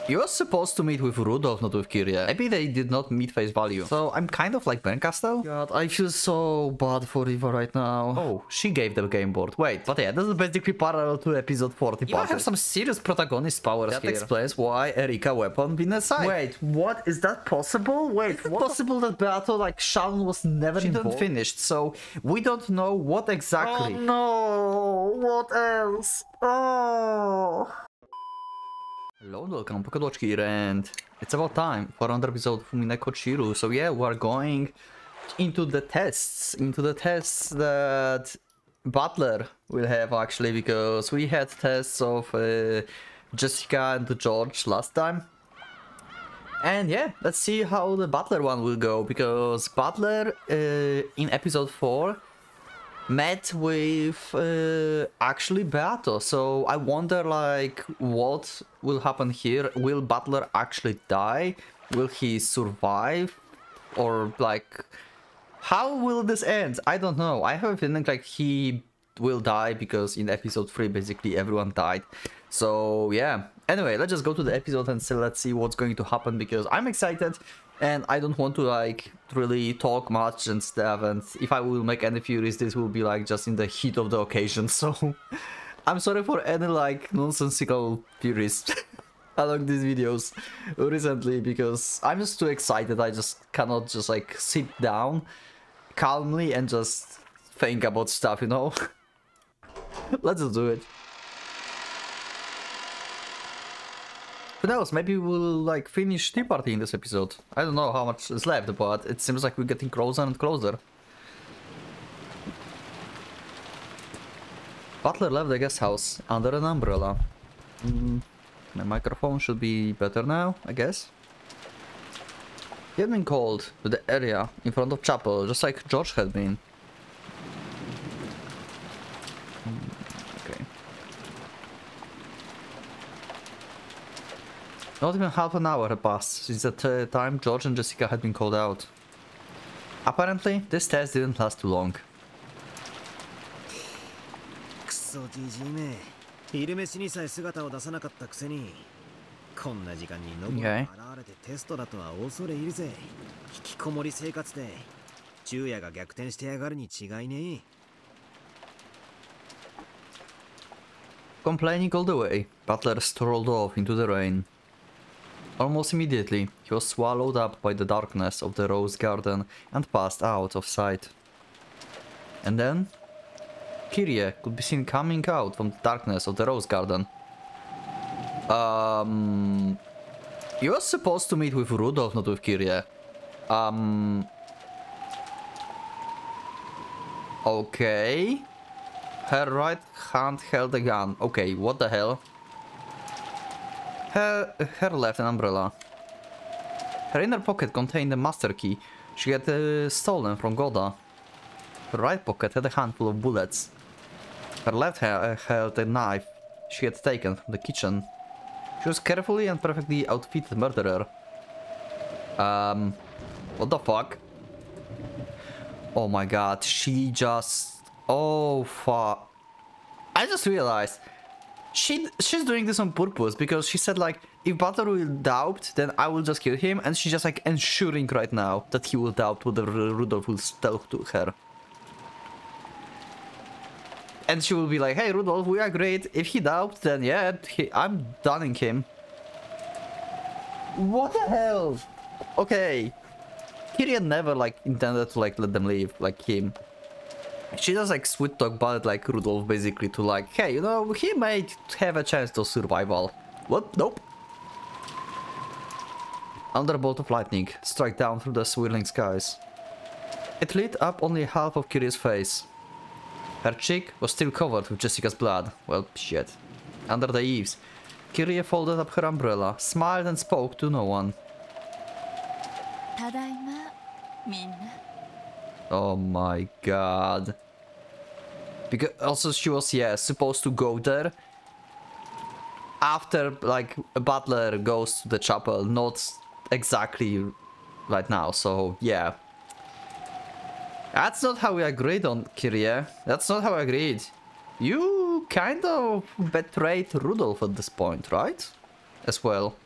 You were supposed to meet with Rudolph, not with Kyria. Maybe they did not meet face value. So I'm kind of like Bencastle. God, I feel so bad for Eva right now. Oh, she gave the game board. Wait, but yeah, this is basically parallel to episode 40. You have some serious protagonist powers that here. That explains why Erika weapon been aside. Wait, what? Is that possible? Wait, is it possible that Beato, like, Sharon was never involved? She didn't finish, so we don't know what exactly. Oh no, what else? Oh. Hello and welcome, PocketWatchMan, and it's about time for another episode of Umineko Chiru. So yeah, we're going into the tests that Butler will have actually, because we had tests of Jessica and George last time. And yeah, let's see how the Butler one will go, because Butler in episode 4 met with actually Beato, so I wonder like what will happen here. Will Butler actually die? Will he survive? Or like how will this end? I don't know. I have a feeling like he will die because in episode 3 basically everyone died. So yeah, anyway, let's just go to the episode and let's see what's going to happen, because I'm excited and I don't want to like really talk much and stuff, and if I will make any theories, this will be like just in the heat of the occasion, so I'm sorry for any like nonsensical theories along these videos recently, because I'm just too excited. I just cannot just like sit down calmly and just think about stuff, you know. Let's just do it. Who knows, maybe we'll like finish Tea Party in this episode. I don't know how much is left, but it seems like we're getting closer and closer. Butler left the guest house under an umbrella. My microphone should be better now, I guess. He had been called to the area in front of chapel, just like George had been. Okay. Not even half an hour had passed since the time George and Jessica had been called out. Apparently, this test didn't last too long. Okay. Complaining all the way, Butler strolled off into the rain. Almost immediately, he was swallowed up by the darkness of the rose garden and passed out of sight. And then, Kyrie could be seen coming out from the darkness of the rose garden. You were supposed to meet with Rudolph, not with Kyrie. Okay. Her right hand held a gun. Okay, what the hell? Her left an umbrella. Her inner pocket contained a master key she had stolen from Goda. Her right pocket had a handful of bullets. Her left hand held a knife she had taken from the kitchen. She was carefully and perfectly outfitted murderer. What the fuck? Oh my god, she just... Oh fuck. I just realized she's doing this on purpose, because she said like, if Butler will doubt, then I will just kill him, and she's just like ensuring right now that he will doubt whether Rudolph will tell to her. And she will be like, hey Rudolph, we agreed, if he doubts, then yeah, I'm dunning him. What the hell? Okay. Kyrie never like intended to like let them leave, like him. She does like sweet talk about like Rudolph basically to like, hey, you know, he might have a chance to survival. What? Nope. Thunderbolt of lightning struck down through the swirling skies. It lit up only half of Kyrie's face. Her cheek was still covered with Jessica's blood. Well, shit. Under the eaves, Kyrie folded up her umbrella, smiled and spoke to no one. Oh my god. Because also she was, yeah, supposed to go there after like a Butler goes to the chapel, not exactly right now, so yeah. That's not how we agreed on, Kyrie. That's not how I agreed. You kind of betrayed Rudolph at this point, right? As well.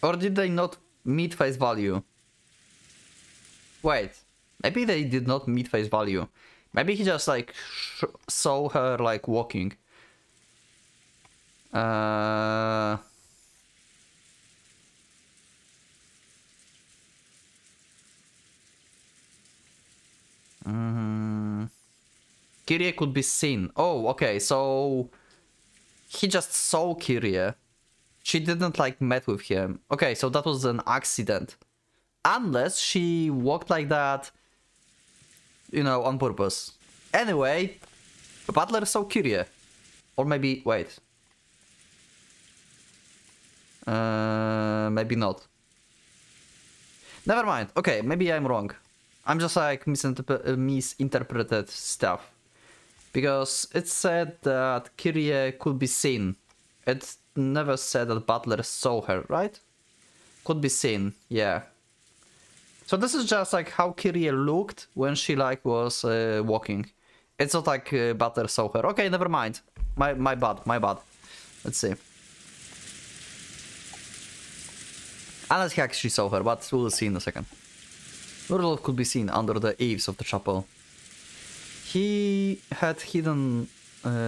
Or did they not meet face value? Wait, maybe they did not meet face value. Maybe he just like saw her like walking. Kyrie could be seen. Oh, okay, so he just saw Kyrie. She didn't like met with him. Okay, so that was an accident. Unless she walked like that, you know, on purpose. Anyway, Butler saw Kyrie. Or maybe, wait. Maybe not. Never mind. Okay, maybe I'm wrong. I'm just like misinterpreted stuff. Because it said that Kyrie could be seen. It never said that Butler saw her, right? Could be seen, yeah. So this is just like how Kyrie looked when she like was walking. It's not like Butler saw her. Okay, never mind. My bad. Let's see. Unless he actually saw her, but we'll see in a second. Rudolph could be seen under the eaves of the chapel. He had hidden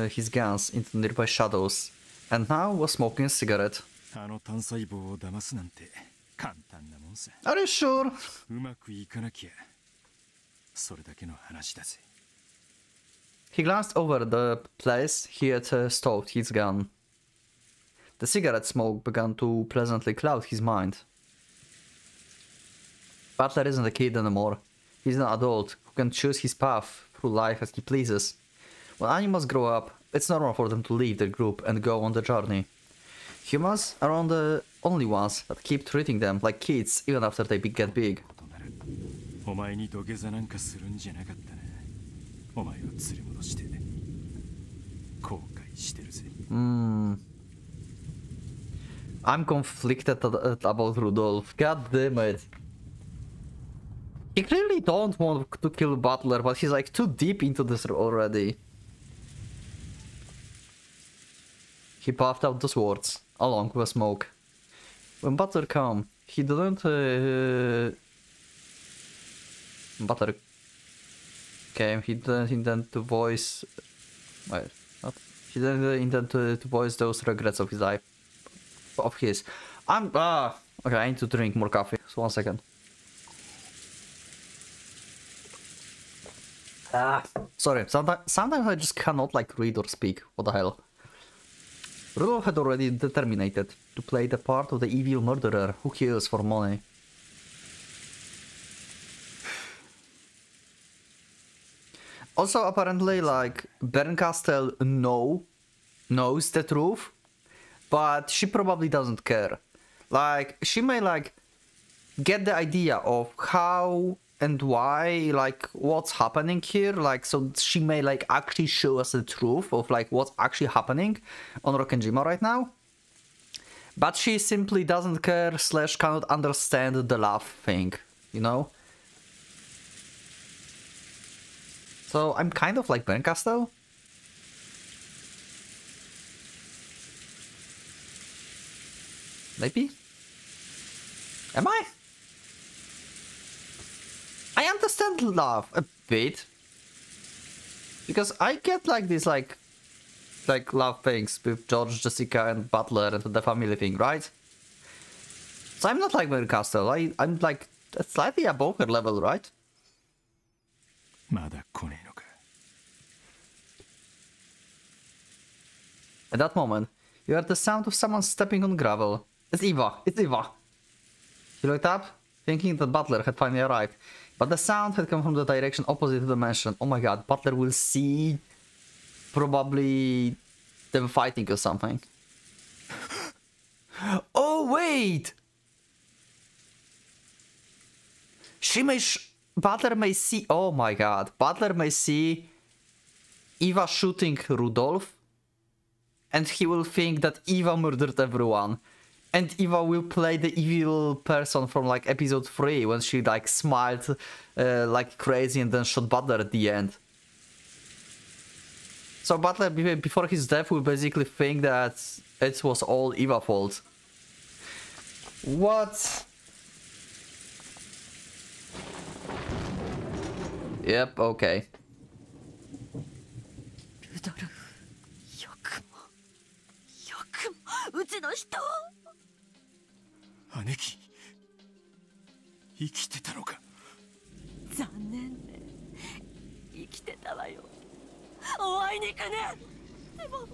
his guns into nearby shadows, and now was smoking a cigarette. Are you sure? He glanced over the place he had stowed his gun. The cigarette smoke began to pleasantly cloud his mind. Butler isn't a kid anymore. He's an adult who can choose his path through life as he pleases. When animals grow up, it's normal for them to leave their group and go on the journey. Humans are the only ones that keep treating them like kids even after they get big. I'm conflicted about Rudolph. God damn it. He clearly don't want to kill Butler, but he's like too deep into this already. He puffed out the swords, along with smoke. When Butler came, he didn't... Butler came, he didn't intend to voice... Wait, what? He didn't intend to voice those regrets of his life. Of his. Okay, I need to drink more coffee, so 1 second. Sorry, sometimes I just cannot like read or speak. What the hell? Rudolph had already determined to play the part of the evil murderer who kills for money. Also, apparently, like, Bernkastel knows the truth, but she probably doesn't care. Like, she may, like, get the idea of how and why, like, what's happening here, like, so she may, like, actually show us the truth of, like, what's actually happening on Rokkenjima right now. But she simply doesn't care / cannot understand the love thing, you know? So I'm kind of like Bernkastel. Maybe? Am I? I understand love a bit. Because I get like this like love things with George, Jessica and Butler and the family thing, right? So I'm not like Bernkastel. I'm like slightly above her level, right? At that moment, you heard the sound of someone stepping on gravel. It's Eva! It's Eva! He looked up, thinking that Butler had finally arrived. But the sound had come from the direction opposite to the mansion. Oh my god, Butler will see... probably... them fighting or something. Oh wait! Butler may see... Oh my god. Butler may see... Eva shooting Rudolph. And he will think that Eva murdered everyone. And Eva will play the evil person from like episode 3 when she like smiled like crazy and then shot Butler at the end. So Butler before his death will basically think that it was all Eva's fault. What? Yep, okay. ルドルフ、よくもうちの人を。姉貴、生きてたのか。残念ね。生きてたわよ。お会いに行くね。でもう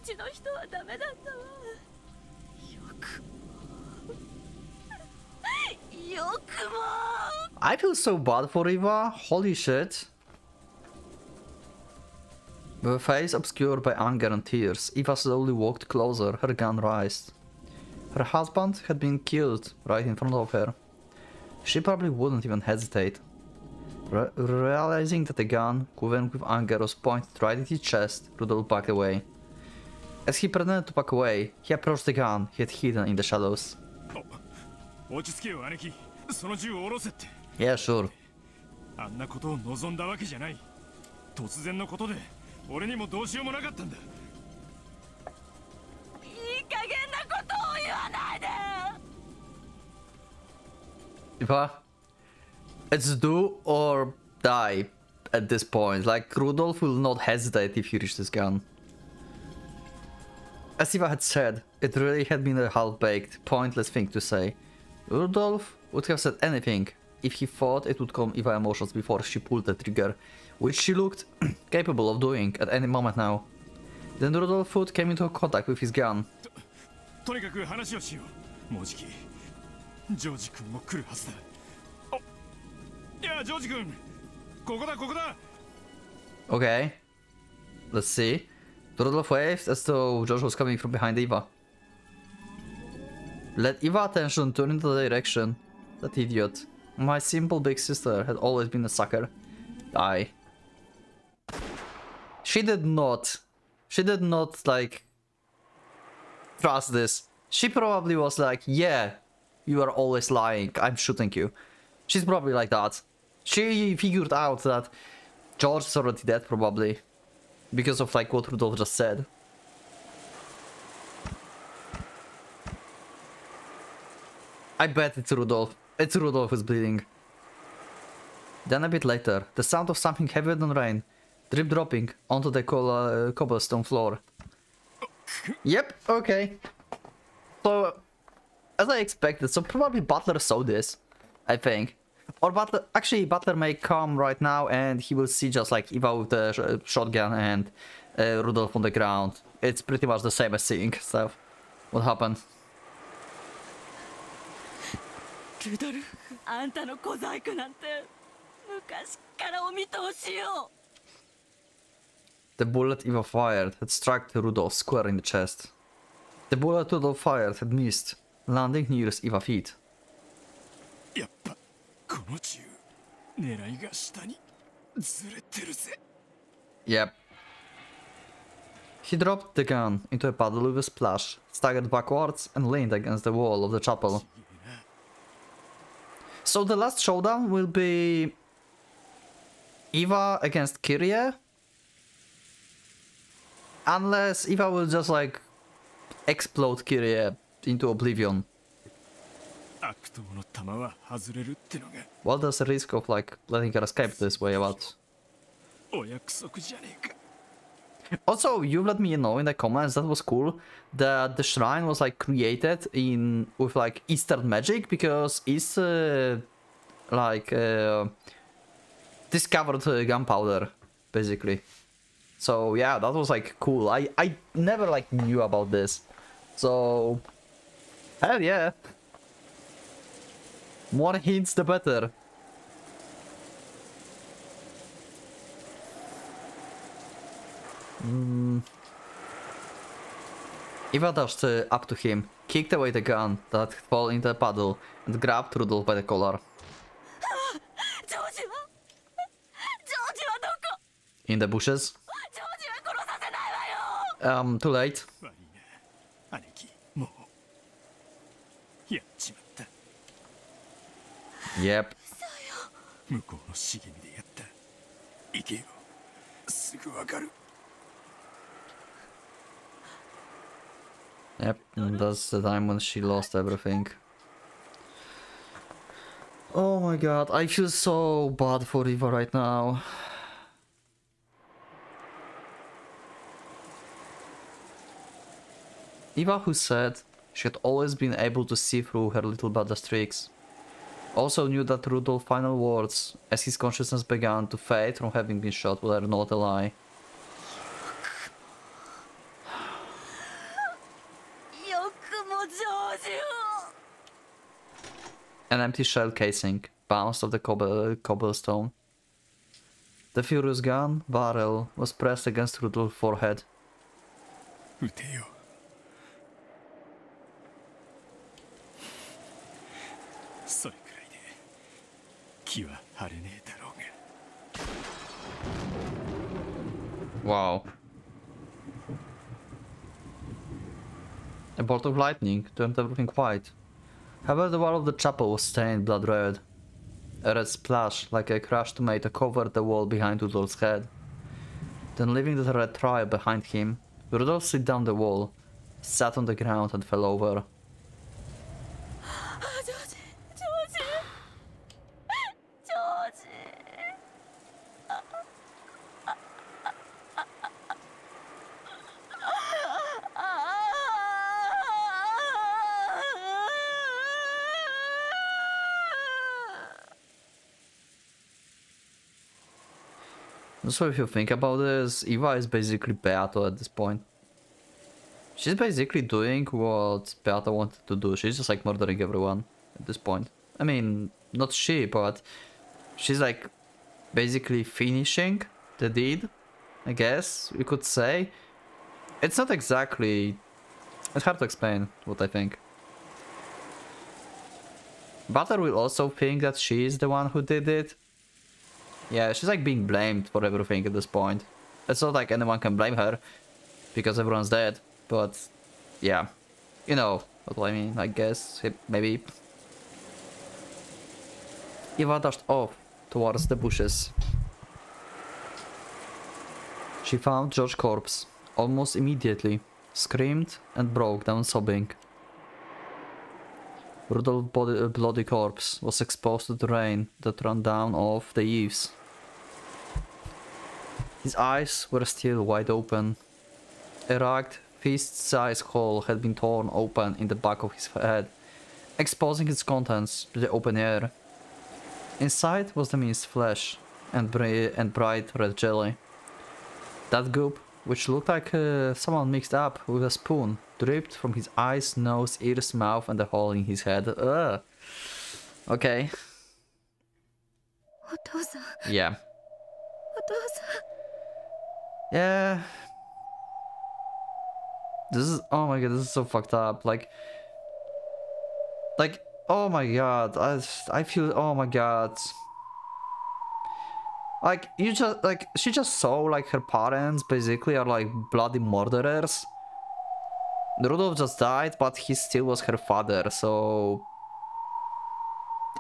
ちの人はダメだったわ。よくも I feel so bad for Eva. Holy shit. With her face obscured by anger and tears, Eva slowly walked closer, her gun raised. Her husband had been killed right in front of her. She probably wouldn't even hesitate. Realizing that the gun, quivered with anger, was pointed right at his chest, Rudolph backed away. As he pretended to back away, he approached the gun he had hidden in the shadows. 落ち着けよ姉貴、その銃を下ろせって。 Yeah, sure. あんなことを望んだわけじゃない。突然のことで俺にもどうしようもなかったんだ。いい加減なことを言わないで。 Eva, it's do or die at this point. Like, Rudolph will not hesitate if you reach this gun. As Eva had said, it really had been a half-baked, pointless thing to say. Rudolph would have said anything if he thought it would calm Eva's emotions before she pulled the trigger, which she looked capable of doing at any moment now. Then Rudolph's foot came into contact with his gun. とにかく話をしよう。もうじきジョージ君も来るはずだ。お、いやジョージ君、ここだここだ。 Okay, let's see. Rudolph waved as though George was coming from behind Eva. Let Eva's attention turn in the direction. That idiot. My simple big sister had always been a sucker. Die. She did not, like, trust this. She probably was like, yeah, you are always lying, I'm shooting you. She's probably like that. She figured out that George is already dead, probably. Because of, like, what Rudolph just said. I bet it's Rudolph. It's Rudolph who's bleeding. Then a bit later, the sound of something heavier than rain, drip dropping onto the cobblestone floor. Yep, okay. So, as I expected, so probably Butler saw this, I think. Or Butler, actually Butler may come right now and he will see just like Eva with the shotgun and Rudolph on the ground. It's pretty much the same as seeing stuff. What happened? ルドルフ、あんたの小細工なんて昔からお見通しよ。 The bullet Eva fired had struck Rudolph square in the chest. The bullet Rudolph fired had missed, landing near Eva's feet. やっぱこの銃狙いが下にずれてるぜ。 Yep. He dropped the gun into a puddle with a splash, staggered backwards, and leaned against the wall of the chapel. So the last showdown will be Eva against Kyrie? Unless Eva will just like explode Kyrie into oblivion. 悪党の弾は外れるってのが What does the risk of like letting her escape this way about? お約束じゃねえか。 Also, you let me know in the comments, that was cool, that the shrine was like created in with like Eastern magic, because it's discovered gunpowder, basically. So yeah, that was like cool. I never like knew about this. So hell yeah. More hints the better. Eva dashed up to him, kicked away the gun that had fallen into the puddle, and grabbed Rudolph by the collar. ジョージはどこ？ In the bushes. ジョージは殺させないわよ。 Too late. 悪いな兄貴、もうやっちまった。 Yep. 向こうの茂みでやった。行けよ、すぐわかる。Yep, and that's the time when she lost everything. Oh my god, I feel so bad for Eva right now. Eva, who said she had always been able to see through her little brother's tricks, also knew that Rudolph's final words, as his consciousness began to fade from having been shot, were not a lie. An empty shell casing bounced off the cobblestone. The furious gun barrel was pressed against Rudolph's forehead. 撃てよ。それくらいで気は晴れねえだろうが。 Wow. A bolt of lightning turned everything white. However, the wall of the chapel was stained blood red. A red splash, like a crushed tomato, covered the wall behind Rudolph's head. Then, leaving the red trail behind him, Rudolph slid down the wall, sat on the ground and fell over. So if you think about this, Eva is basically Beato at this point. She's basically doing what Beato wanted to do. She's just like murdering everyone at this point. I mean, not she, but she's like basically finishing the deed, I guess you could say. It's not exactly... It's hard to explain what I think. Butter will also think that she is the one who did it. Yeah, she's like being blamed for everything at this point. It's not like anyone can blame her, because everyone's dead, but yeah. You know what I mean, I guess, maybe. Eva dashed off towards the bushes. She found George's corpse, almost immediately, screamed and broke down sobbing. Rudolph's bloody corpse was exposed to the rain that ran down off the eaves. His eyes were still wide open. A ragged, fist-sized hole had been torn open in the back of his head, exposing its contents to the open air. Inside was the minced flesh and bright red jelly. That goop, which looked like someone mixed up with a spoon, dripped from his eyes, nose, ears, mouth, and the hole in his head. Ugh. Okay. Yeah. Yeah. This is... Oh my god, this is so fucked up. Like, oh my god. I feel... Oh my god. Like, you just... Like, she just saw, like, her parents basically are, like, bloody murderers. Rudolph just died, but he still was her father, so...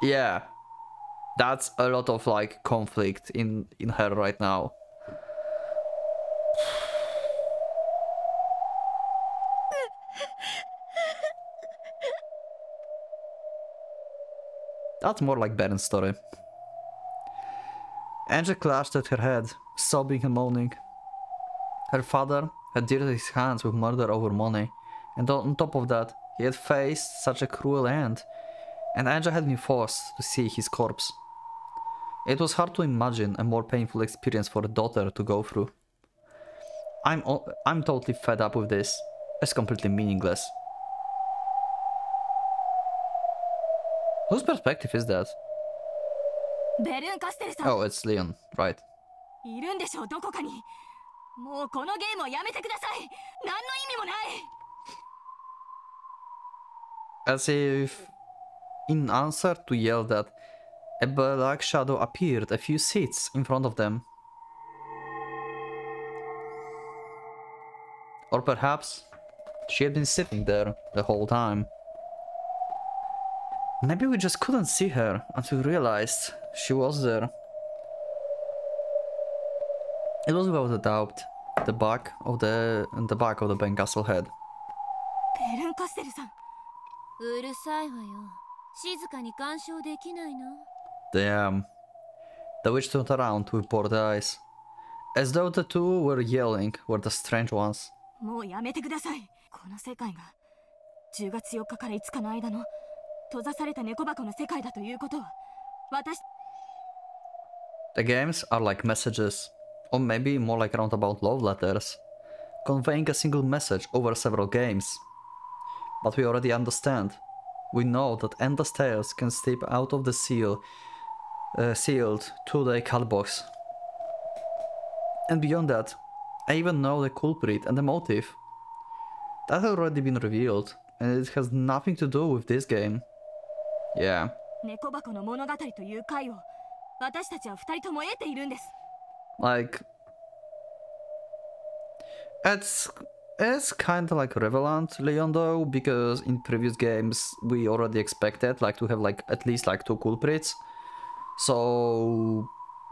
Yeah. That's a lot of, like, conflict in her right now. That's more like Baron's story. Angel clutched at her head, sobbing and moaning. Her father had dirtied his hands with murder over money, and on top of that, he had faced such a cruel end, and Angel had been forced to see his corpse. It was hard to imagine a more painful experience for a daughter to go through. I'm totally fed up with this. It's completely meaningless. Whose perspective is that? Oh, it's Leon, right. As if in answer to yell that, a black shadow appeared a few seats in front of them. Or perhaps she had been sitting there the whole time. Maybe we just couldn't see her until we realized she was there. It was without a doubt the back of the Bane Castle head. カステルさん。うるさいわよ。静かに干渉できないの。Damn. The witch turned around with bored eyes. As though the two were yelling were the strange ones. もうやめてください。この世界が10月4日から5日の間の閉ざされた猫箱の世界だということは、私。The games are like messages, or maybe more like roundabout love letters, conveying a single message over several games. But we already understand. We know that endless tales can slip out of the sealed two-day cut box. And beyond that, I even know the culprit and the motive. That has already been revealed, and it has nothing to do with this game. Yeah. 猫箱の物語という回を私たちは2人とも得ているんです。Like, it's kind of like relevant, Leon, though, because in previous games we already expected like to have like at least like 2 culprits. So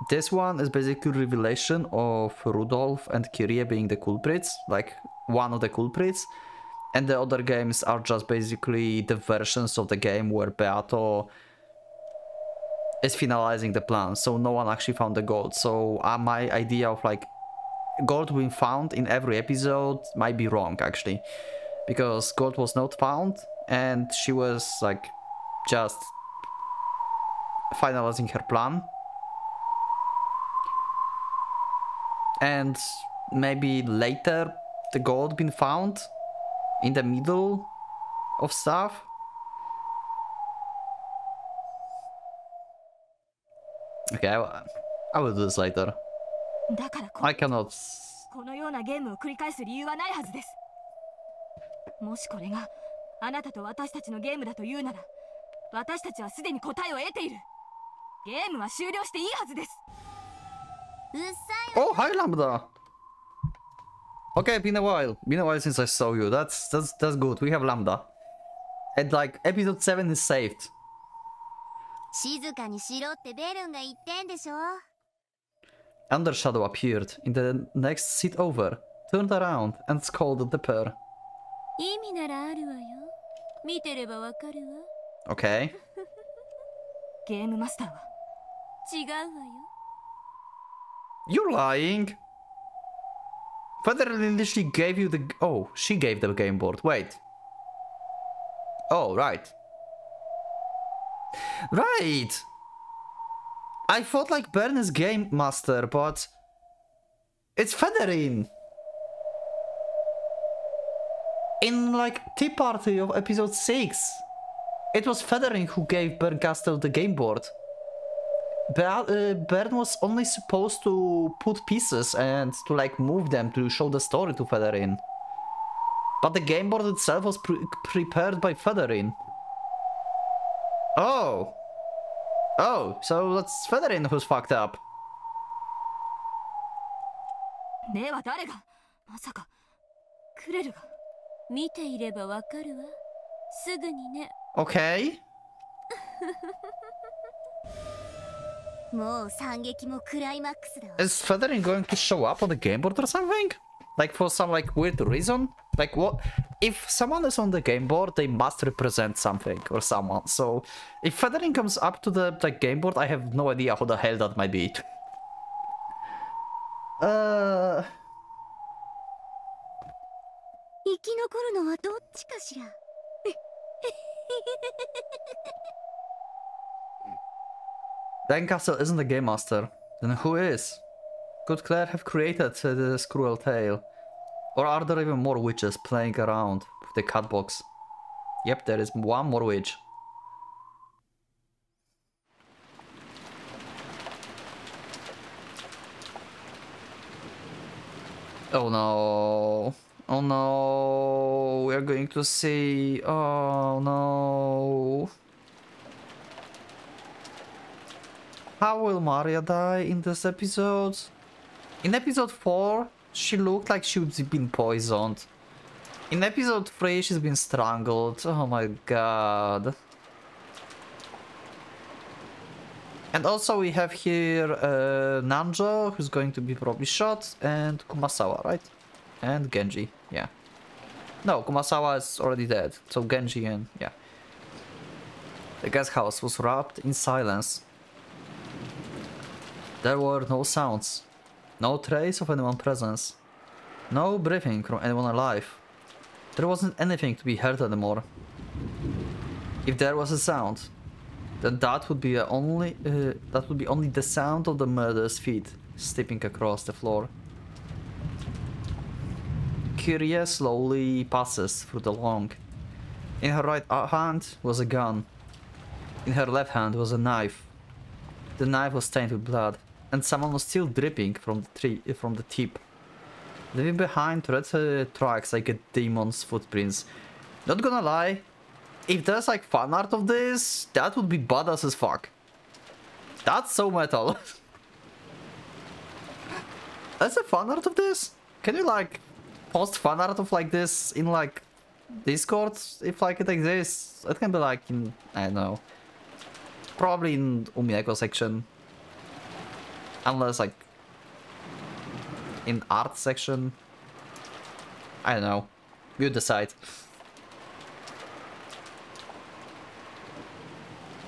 this one is basically revelation of Rudolph and Kyrie being the culprits, like one of the culprits, and the other games are just basically the versions of the game where Beato is finalizing the plan, so no one actually found the gold. So my idea of like gold being found in every episode might be wrong, actually, because gold was not found and she was like just finalizing her plan, and maybe later the gold been found in the middle of stuff. Okay, I will do this later. I cannot. このようなゲームを繰り返す理由はないはずです。もしこれがあなたと私たちのゲームだというなら、私たちはすでに答えを得ている。ゲームは終了していいはずです。Oh, hi Lambda. Okay, been a while since I saw you. That's good. We have Lambda. And like episode 7 is saved. 静かにしろってベルンが言ってんでしょ。 Undershadow appeared in the next seat over, turned around and scolded the pair. 意味ならあるわよ。見てればわかるわ。Okay. ゲームマスターは違うわよ。You're lying. Federer literally gave you the... Oh, she gave the game board. Wait. Oh, right. Right! I thought like Bern is game master, but... It's Federin! In like Tea Party of episode 6, it was Federin who gave Berncastel the game board. Bern was only supposed to put pieces and to like move them to show the story to Federin. But the game board itself was prepared by Federin. Oh! Oh, so that's Federin who's fucked up. ねは誰がまさかクレルが見ていればわかるわ。すぐにね。Okay. もう惨劇もクライマックスだわ。 Is Federin going to show up on the game board or something? Like for some like weird reason? Like what? If someone is on the game board, they must represent something or someone. So if Federin comes up to the like game board, I have no idea who the hell that might be. 生き残るのはどっちかしら。Lancaster isn't the game master. Then who is? Could Claire have created this cruel tale? Or are there even more witches playing around with the cat box? Yep, there is one more witch. Oh no. Oh no. We are going to see. Oh no. How will Maria die in this episode? In episode 4, she looked like she'd been poisoned. In episode 3, she's been strangled. Oh my god. And also we have here Nanjo, who's going to be probably shot, and Kumasawa, right? And Genji, yeah. No, Kumasawa is already dead. So Genji and yeah. The guest house was wrapped in silence. There were no sounds. No trace of anyone's presence. No breathing from anyone alive. There wasn't anything to be heard anymore. If there was a sound, then that would be only the sound of the murderer's feet stepping across the floor. Kiria slowly passes through the long. In her right hand was a gun. In her left hand was a knife. The knife was stained with blood, and someone was still dripping from the tip. Leaving behind red tracks like a demon's footprints. Not gonna lie, if there's like fan art of this, that would be badass as fuck. That's so metal. That's a fan art of this? Can you like post fan art of like this in like Discord if like it exists? It can be like in, I don't know, probably in Umineko section, unless like in art section. I don't know, you decide.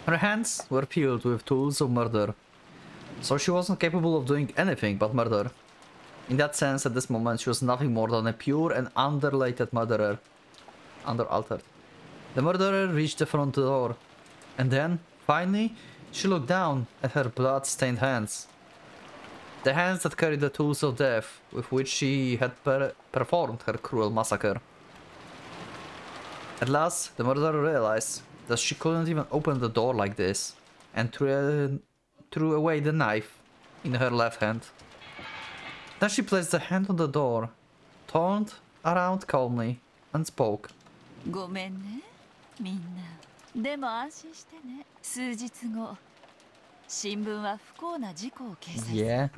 Her hands were filled with tools of murder, so she wasn't capable of doing anything but murder. In that sense, at this moment, she was nothing more than a pure and underrated murderer. Underaltered. The murderer reached the front door, and then, finally, she looked down at her blood-stained hands. The hands that carried the tools of death with which she had performed her cruel massacre. At last, the murderer realized that she couldn't even open the door like this, and threw away the knife in her left hand. Then she placed the hand on the door, turned around calmly, and spoke. ごめんね、みんな。でも安心してね。数日後、新聞は不幸な事故を掲載する。Yeah.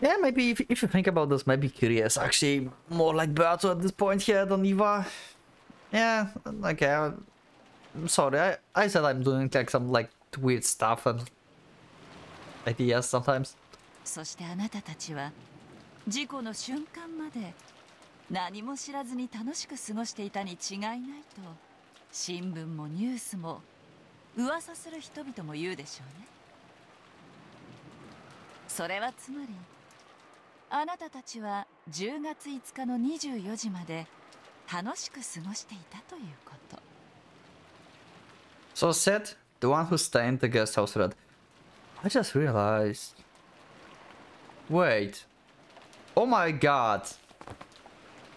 Yeah, maybe if you think about this, maybe Kiria is actually more like Beato at this point here than Eva. Yeah, okay. I'm sorry. I said I'm doing like some like weird stuff and ideas sometimes. そしてあなたたちは事故の瞬間まで何も知らずに楽しく過ごしていたに違いないと新聞もニュースも噂する人々も言うでしょうね。それはつまりあなたたちは10月5日の24時まで楽しく過ごしていたということ。So said the one who stayed in the guest house read. I just realized. Wait. Oh my god.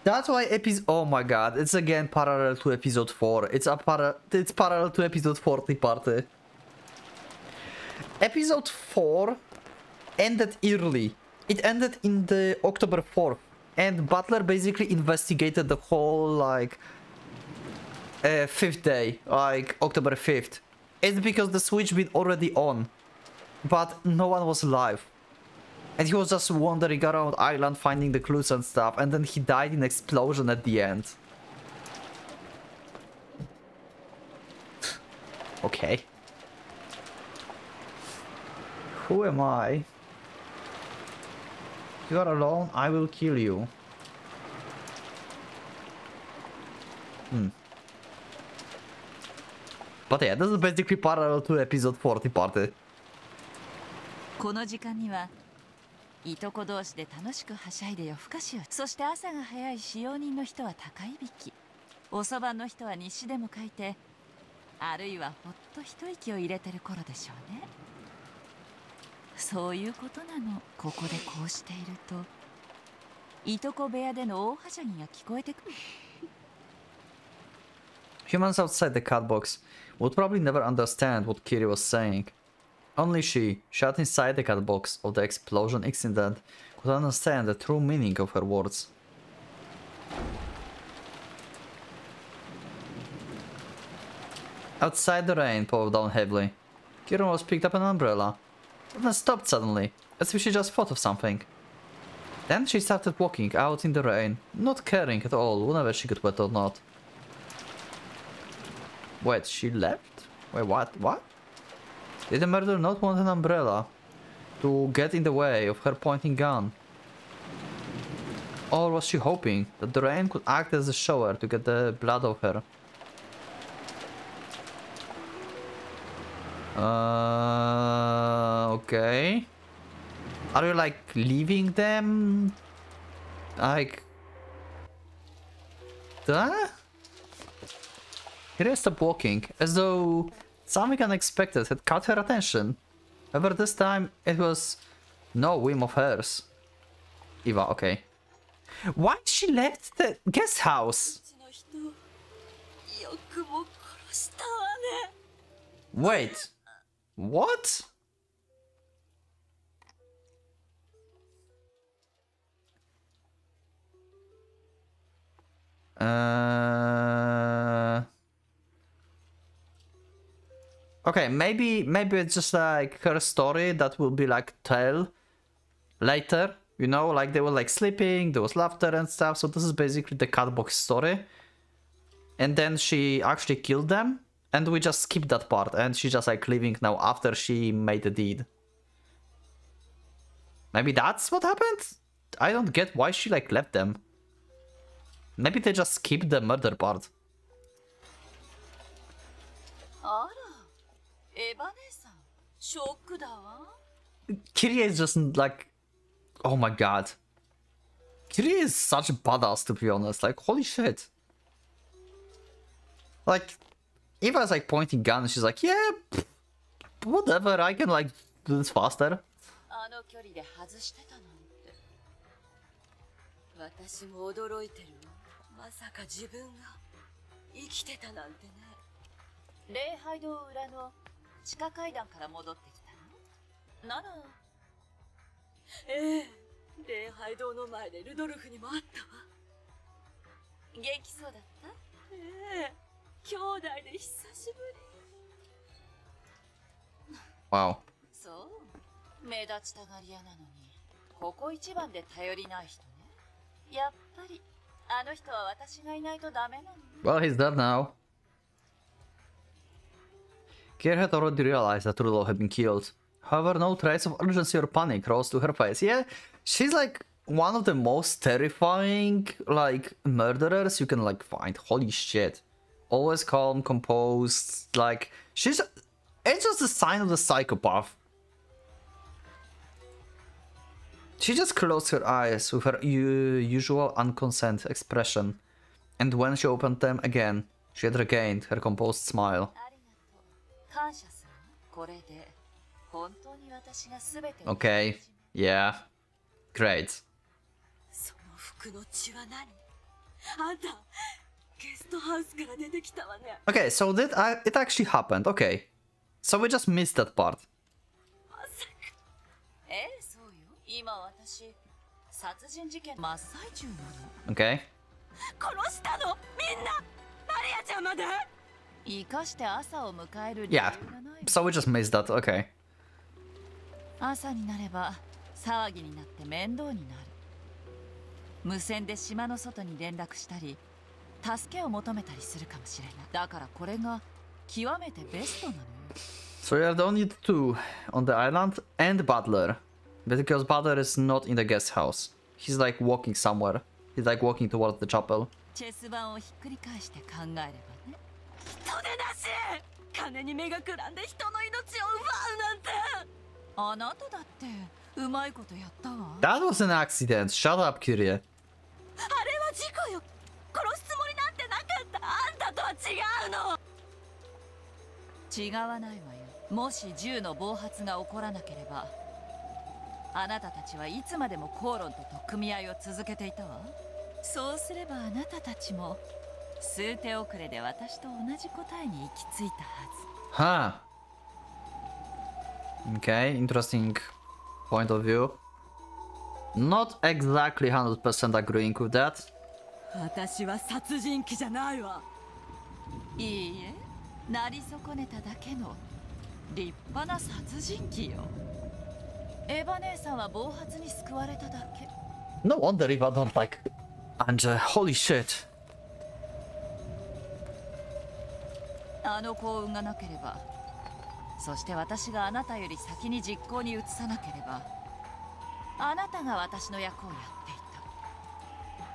That's why oh my god, it's again parallel to episode 4. It's parallel to episode 40 party. Episode 4 ended early. It ended in the October 4th. And Butler basically investigated the whole like 5th day, like October 5th. It's because the switch been already on, but no one was alive. And he was just wandering around island finding the clues and stuff, and then he died in an explosion at the end. Okay. Who am I? You are alone, I will kill you. But yeah, this is basically parallel to episode 40 party. この時間にはいとこ同士で楽しくはしゃいで夜更かしを。そして朝が早い使用人の人は高いびき、おそばの人は日誌でも書いて、あるいはほっと一息を入れてる頃でしょうね。そういうことなの。ここでこうしているといとこ部屋での大はしゃぎが聞こえてくる。Humans outside the cat box would probably never understand what Kiri was saying. Only she, shut inside the cat box of the explosion incident, could understand the true meaning of her words. Outside the rain poured down heavily. Kiri almost picked up an umbrella, but then stopped suddenly, as if she just thought of something. Then she started walking out in the rain, not caring at all whether she got wet or not. Wait, she left? Wait, what? What? Did the murderer not want an umbrella to get in the way of her pointing gun? Or was she hoping that the rain could act as a shower to get the blood off her? Okay. Are you like leaving them? Like... Duh? Kiria stopped walking, as though something unexpected had caught her attention. However, this time it was no whim of hers. Eva, okay. Why she left the guest house? Wait, what? Okay, maybe it's just like her story that will be like tell later, you know, like they were like sleeping, there was laughter and stuff, so this is basically the catbox story. And then she actually killed them, and we just skipped that part, and she's just like leaving now after she made the deed. Maybe that's what happened? I don't get why she like left them. Maybe they just skipped the murder part. Kiria is just like... Oh my god. Kiria is such a badass, to be honest. Like, holy shit. Like, Eva's like pointing gun and she's like, yeah, pff, whatever, I can like do this faster. Wow. Well, he's dead now. Kier had already realized that Rudolph had been killed. However, no trace of urgency or panic rose to her face. Yeah, she's like one of the most terrifying like murderers you can like find. Holy shit. Always calm, composed, like it's just a sign of the psychopath. She just closed her eyes with her usual unconcerned expression, and when she opened them again, she had regained her composed smile. Okay, yeah, great. Okay, so it actually happened, okay. So we just missed that part. Okay. Yeah, so we just missed that, okay. So we are the only two on the island and Butler. Because Butler is not in the guest house. He's like walking somewhere. He's like walking towards the chapel. That was an accident. Shut up, Kiria. Huh. Okay, interesting point of view. Not exactly 100% agreeing with that. No wonder Eva don't like Anja. Holy shit.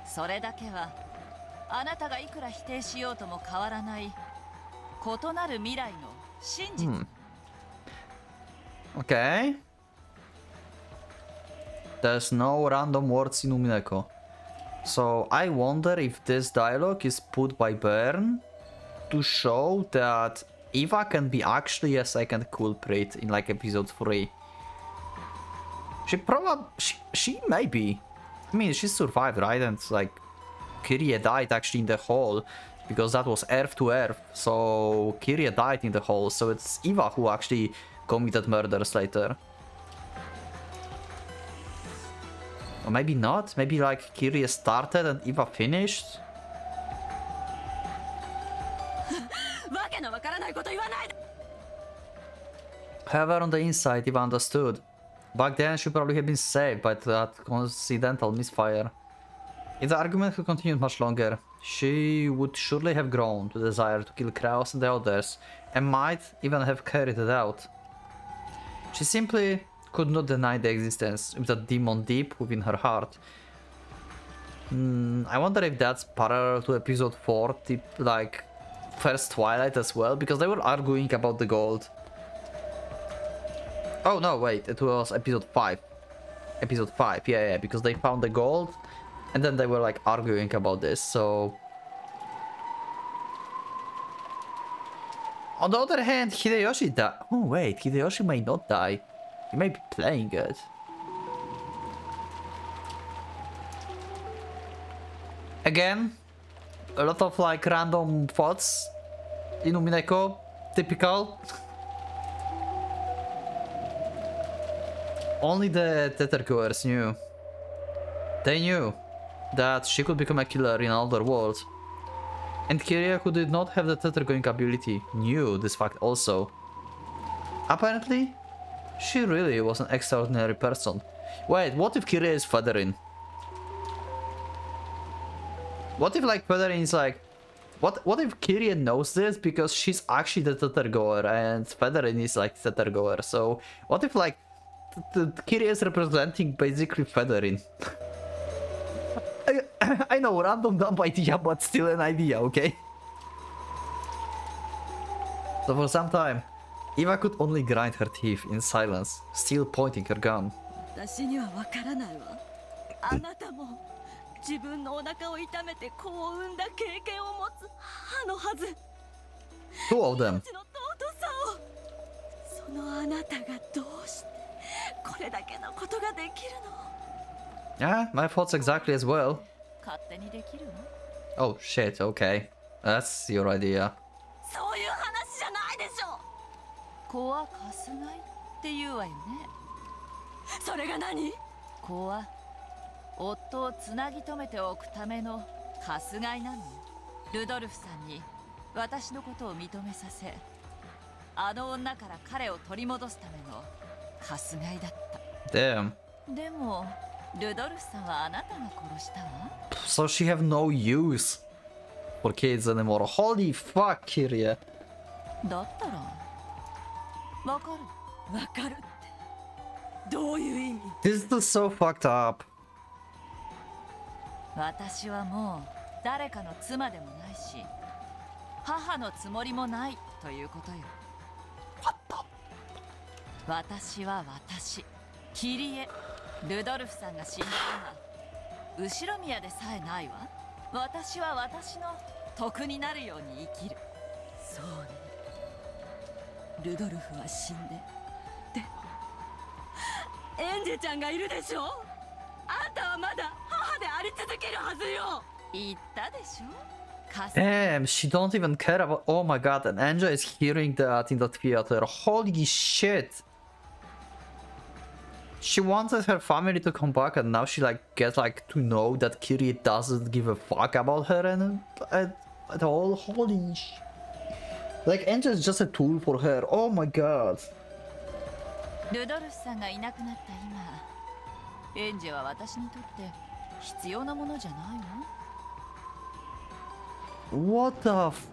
それだけはあなたがいくら否定しようとも変わらない異なる未来の真実。Okay. There's no random words in Umineko. So I wonder if this dialogue is put by Bern to show that Eva can be actually a second culprit in like episode 3. She probably... She may be. I mean, she survived, right? And like... Kyrie died actually in the hole. Because that was Earth to Earth. So Kyrie died in the hole. So it's Eva who actually committed murders later. Or maybe not. Maybe like Kyrie started and Eva finished. However, on the inside, Eva understood. Back then, she probably had been saved by that coincidental misfire. If the argument had continued much longer, she would surely have grown to desire to kill Kraus and the others, and might even have carried it out. She simply could not deny the existence of that demon deep within her heart. I wonder if that's parallel to episode 4, like first Twilight as well, because they were arguing about the gold. Oh no, wait, it was episode 5. Episode 5, yeah, because they found the gold, and then they were like arguing about this, so... On the other hand, Hideyoshi died. Oh wait, Hideyoshi may not die. He may be playing it. Again, a lot of like random thoughts in Umineko. Typical. Only the Tethergoers knew. They knew that she could become a killer in another world. And Kyria, who did not have the Tethergoing ability, knew this fact also. Apparently, she really was an extraordinary person. Wait, what if Kyria is Featherin? What if like Featherin is like... What if Kyria knows this because she's actually the Tethergoer and Featherin is like Tethergoer? So what if like Kyria is representing basically Featherin? I know, random dumb idea, but still an idea, okay? So for some time, Eva could only grind her teeth in silence, still pointing her gun. Two of them. Yeah, my thoughts exactly as well. Oh shit, okay. That's your idea. Damn. So she have no use for kids anymore. Holy fuck, Kyria. This is so fucked up. What the? ルドルフさんが死んだ今、後ろ宮でさえないわ。私は私の得になるように生きる。そうね。ルドルフは死んで、でもエンジェちゃんがいるでしょ。あんたはまだ母であり続けるはずよ。言ったでしょ。Damn, she don't even care about. Oh my god, and Anja is hearing that in the theater. Holy shit. She wanted her family to come back, and now she like gets like to know that Kyrie doesn't give a fuck about her and at all. Holy sh... Like Anja is just a tool for her. Oh my god. What the f...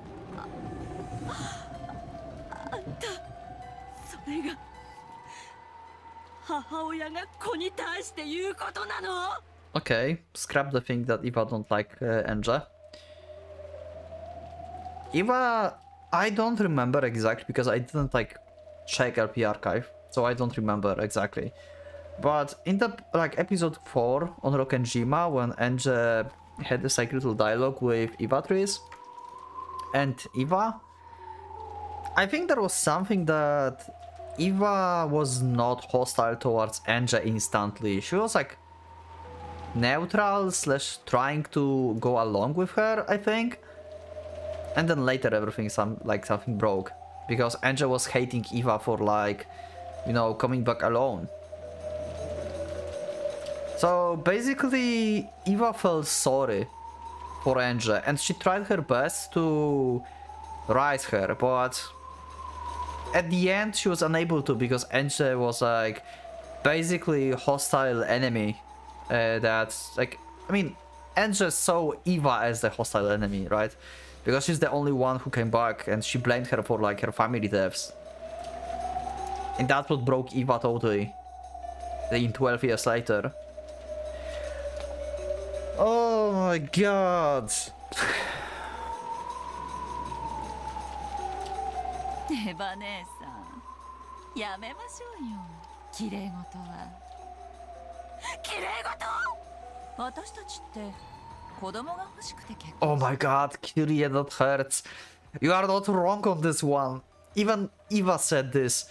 母親が子に対して言うことなの？ Okay, scrap the thing that Eva don't like Anja. Eva, I don't remember exactly because I didn't like check LP archive, so I don't remember exactly. But in the like episode 4 on Rock and Jima, when Anja had this like little dialogue with Eva Trees and Eva, I think there was something that Eva was not hostile towards Anja instantly. She was like neutral / trying to go along with her, I think. And then later everything something broke because Anja was hating Eva for like, you know, coming back alone. So basically Eva felt sorry for Anja and she tried her best to rise her, but at the end she was unable to because Anja was like basically hostile enemy. That's like, I mean, Anja saw Eva as the hostile enemy, right? Because she's the only one who came back and she blamed her for like her family deaths. And that's what broke Eva totally. In 12 years later. Oh my god. エヴァ姉さん、やめましょうよ。綺麗事は。綺麗事？私たちって子供が欲しくて結婚。Oh my god, Kyrie, that hurts. You are not wrong on this one. Even Eva said this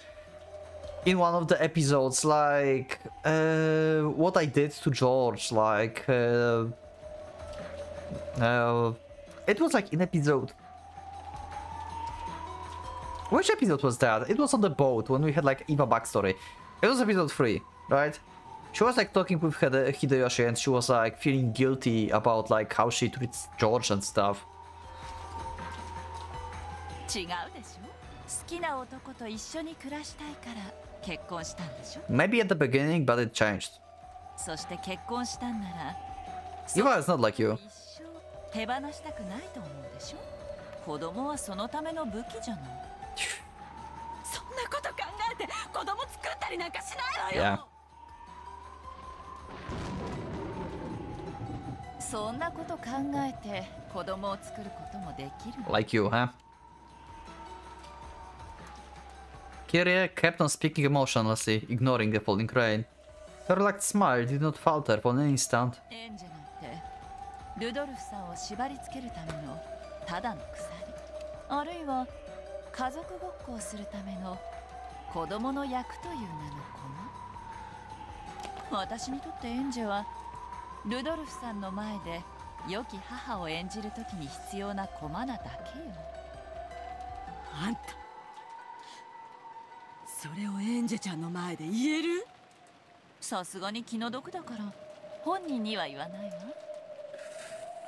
in one of the episodes, like what I did to George, like it was like in episode. Which episode was that? It was on the boat when we had like Eva backstory. It was episode 3, right? She was like talking with Hideyoshi and she was like feeling guilty about like how she treats George and stuff. 違うでしょ。好きな男と一緒に暮らしたいから結婚したんでしょ。 Maybe at the beginning, but it changed. そして結婚したんなら Eva is not like you. 一生手放したくないと思うでしょ。子供はそのための武器じゃない。そんなこと考えて子供作ったりなんかしないわよ。 Yeah. そんなこと考えて子供を作ることもできるの。 Like you, huh? Kyrie kept on speaking emotionlessly, ignoring the falling rain. Her relaxed smile did not falter for an instant. エンジェなんてルドルフさんを縛り付けるためのただの鎖、あるいは家族ごっこをするための子供の役という名の駒。私にとってエンジェはルドルフさんの前で良き母を演じるときに必要な駒なだけよ。あんたそれをエンジェちゃんの前で言える？さすがに気の毒だから本人には言わないわ。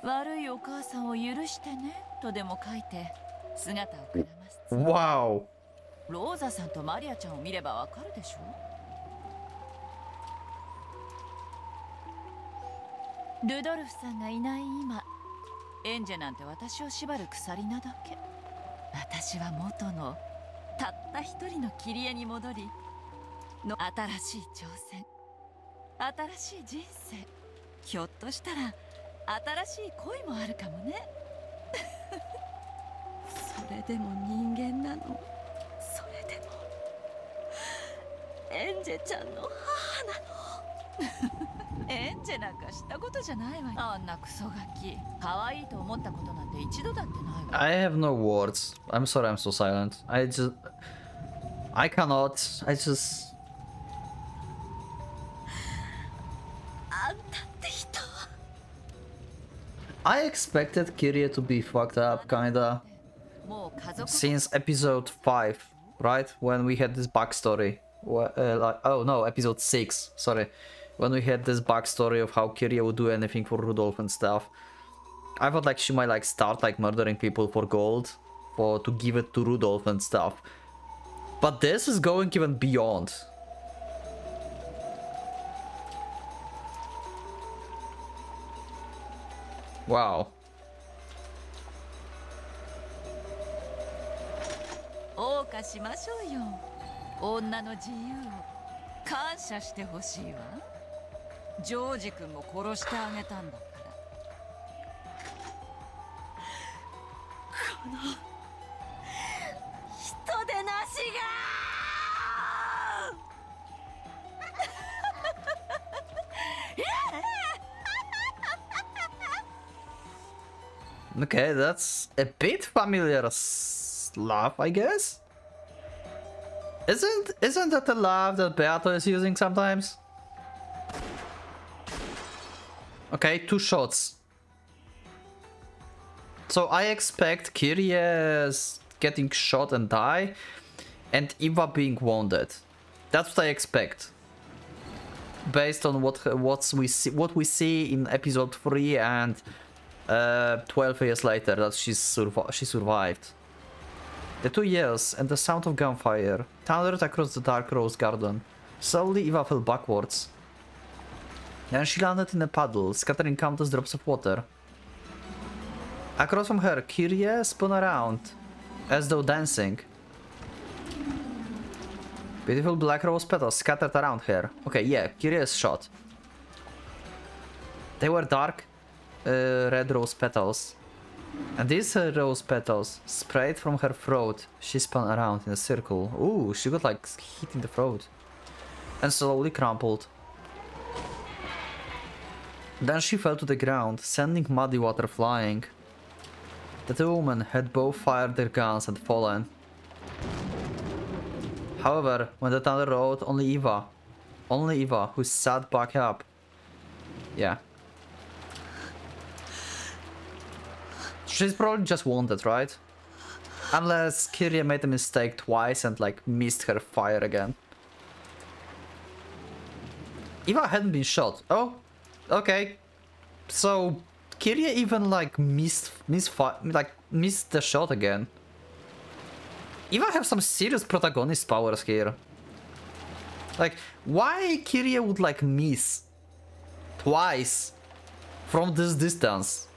悪いお母さんを許してねとでも書いて姿をくらます。 Wow. ローザさんとマリアちゃんを見ればわかるでしょ。ルドルフさんがいない今、エンジェなんて私を縛る鎖なだけ。私は元のたった一人の切り絵に戻りの新しい挑戦、新しい人生、ひょっとしたら新しい恋もあるかもね。それでも人間なの？それでもエンジェちゃんの母なの？エンジェなんかしたことじゃないわよ。あんなクソガキ、可愛いと思ったことなんて一度だってないわ。I have no words. I'm sorry I'm so silent. I cannot. I just... あんたって人は。 I expected Kyrie to be fucked up, kinda. もう家族 Since episode 5, right? When we had this backstory. Oh no, episode 6, sorry. When we had this backstory of how Kyrie would do anything for Rudolph and stuff. I thought like she might like start like murdering people for gold. To give it to Rudolph and stuff. But this is going even beyond. Wow. 謳歌しましょうよ。女の自由を感謝してほしいわ。ジョージ君も殺してあげたんだから。この人でなしが Okay, that's a bit familiar laugh, I guess. Isn't that the laugh that Beato is using sometimes? Okay, 2 shots. So I expect Kyrie getting shot and die, and Eva being wounded. That's what I expect. Based on what we see in episode 3 and 12 years later that she survived. The 2 years and the sound of gunfire thundered across the dark rose garden. Slowly Eva fell backwards. Then she landed in a puddle, scattering countless drops of water. Across from her, Kyrie spun around, as though dancing. Beautiful black rose petals scattered around her. Okay, yeah, Kyrie is shot. They were dark red rose petals. And these rose petals sprayed from her throat. She spun around in a circle. Ooh, she got like hit in the throat. And slowly crumpled. Then she fell to the ground, sending muddy water flying. The 2 women had both fired their guns and fallen. However, when the thunder rolled, only Eva, who sat back up. Yeah. She's probably just wounded, right? Unless Kyrie made a mistake twice and like missed her fire again. Eva hadn't been shot. Oh, okay. So Kyrie even like missed the shot again. Eva have some serious protagonist powers here. Like, why Kyrie would like miss twice from this distance?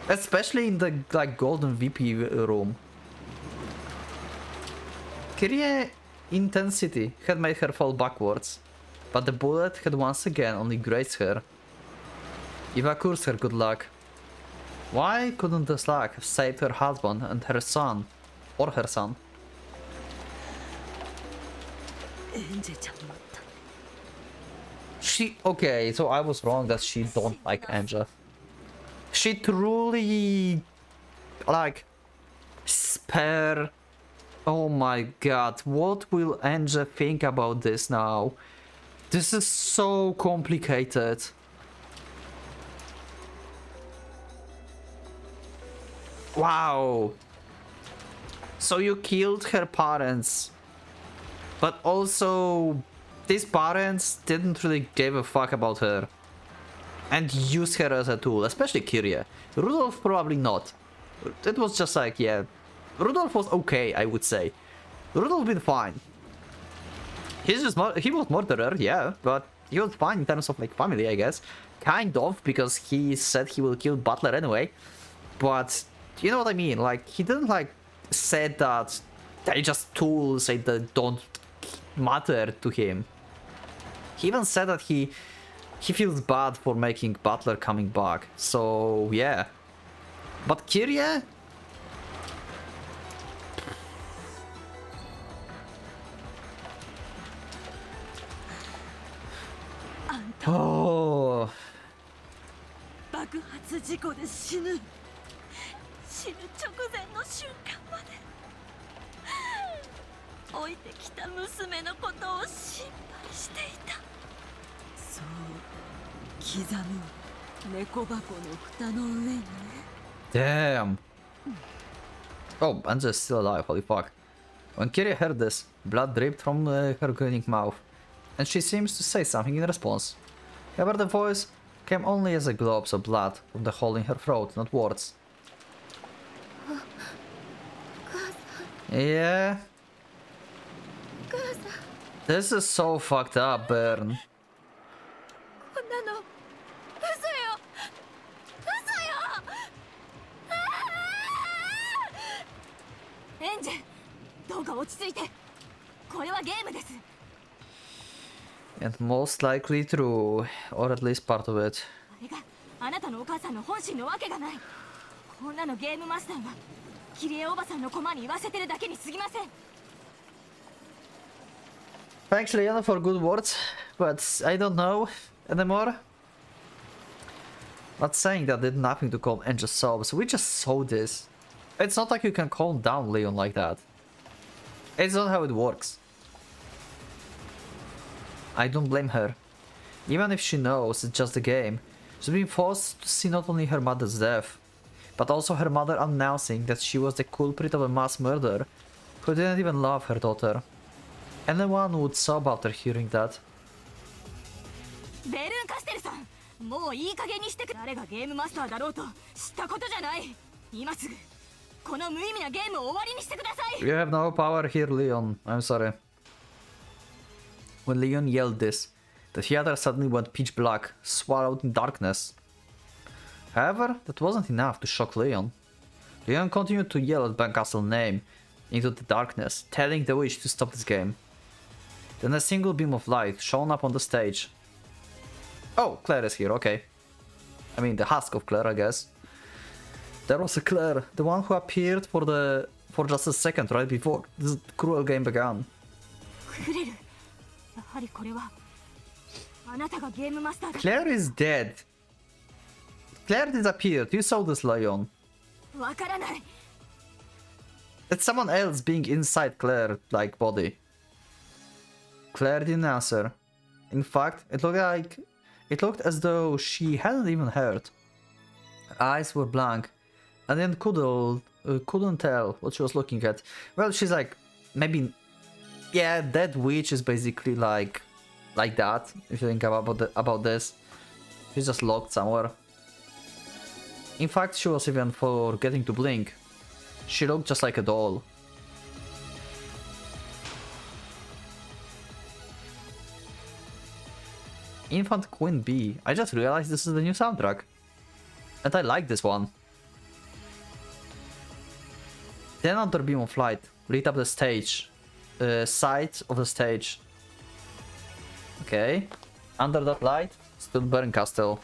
Especially in the like golden VP room. Kyrie intensity had made her fall backwards, but the bullet had once again only grazed her. Eva cursed her good luck. Why couldn't this luck have saved her husband and her son? Or her son? エンジェちゃんも She... Okay, so I was wrong that she don't like Anja. She truly... like... spare... Oh my god, what will Anja think about this now? This is so complicated. Wow. So you killed her parents. But also, these parents didn't really give a fuck about her. And used her as a tool, especially Kyrie. Rudolph probably not. It was just like, yeah. Rudolph was okay, I would say. Rudolph been fine. He was murderer, yeah, but he was fine in terms of like family, I guess. Kind of, because he said he will kill Butler anyway. But you know what I mean? Like, he didn't like said that they just tools and they don't matter to him. He even said that he feels bad for making Butler coming back. So yeah. But Kyrie? Oh. 爆発事故で死ぬ直前の瞬間まで置いてきた娘のことを心配していたそう刻む猫箱の蓋の上にね Damn. Oh, Anja's still alive, holy fuck. When Kyrie heard this, blood dripped from her grinning mouth, and she seems to say something in response. However, the voice came only as a globs of blood from the hole in her throat, not words. Yeah. This is so fucked up, Bern. こんなの嘘よ嘘よエンジェどうか落ち着いてこれはゲームです And most likely true, or at least part of it. あれがあなたのお母さんの本心のわけがない。こんなのゲームマスターがキリエおばさんのコマに言わせてるだけに過ぎません。 Thanks, Leon, for good words, but I don't know anymore. Not saying that did nothing to calm Angel's sobs. We just saw this. It's not like you can calm down Leon like that. It's not how it works. I don't blame her. Even if she knows it's just a game, she's been forced to see not only her mother's death, but also her mother announcing that she was the culprit of a mass murder who didn't even love her daughter. Anyone would sob after hearing that. ベルン・カステルさん、もういい加減にしてくれ。誰がゲームマスターだろうと知ったことじゃない。今すぐこの無意味なゲームを終わりにしてください。 You have no power here, Leon. I'm sorry. When Leon yelled this, the theater suddenly went pitch black, swallowed in darkness. However, that wasn't enough to shock Leon. Leon continued to yell at Bancastle's name into the darkness, telling the witch to stop this game. Then a single beam of light shone up on the stage. Oh, Claire is here, okay. I mean, the husk of Claire, I guess. There was a Claire, the one who appeared for just a second right before this cruel game began. クレル、やはりこれはあなたがゲームマスターだ。 Claire is dead. Claire disappeared. You saw this, Leon. わからない。 It's someone else being inside Claire, like, body. Claire didn't answer. In fact, it looked as though she hadn't even heard. Her eyes were blank, and then couldn't tell what she was looking at. Well, she's like, maybe, yeah, that witch is basically like that. If you think about this, she's just locked somewhere. In fact, she was even forgetting to blink. She looked just like a doll. Infant Queen Bee. I just realized this is the new soundtrack. And I like this one. Then another beam of light lit up the stage. Side of the stage. Okay. Under that light stood Bernkastel.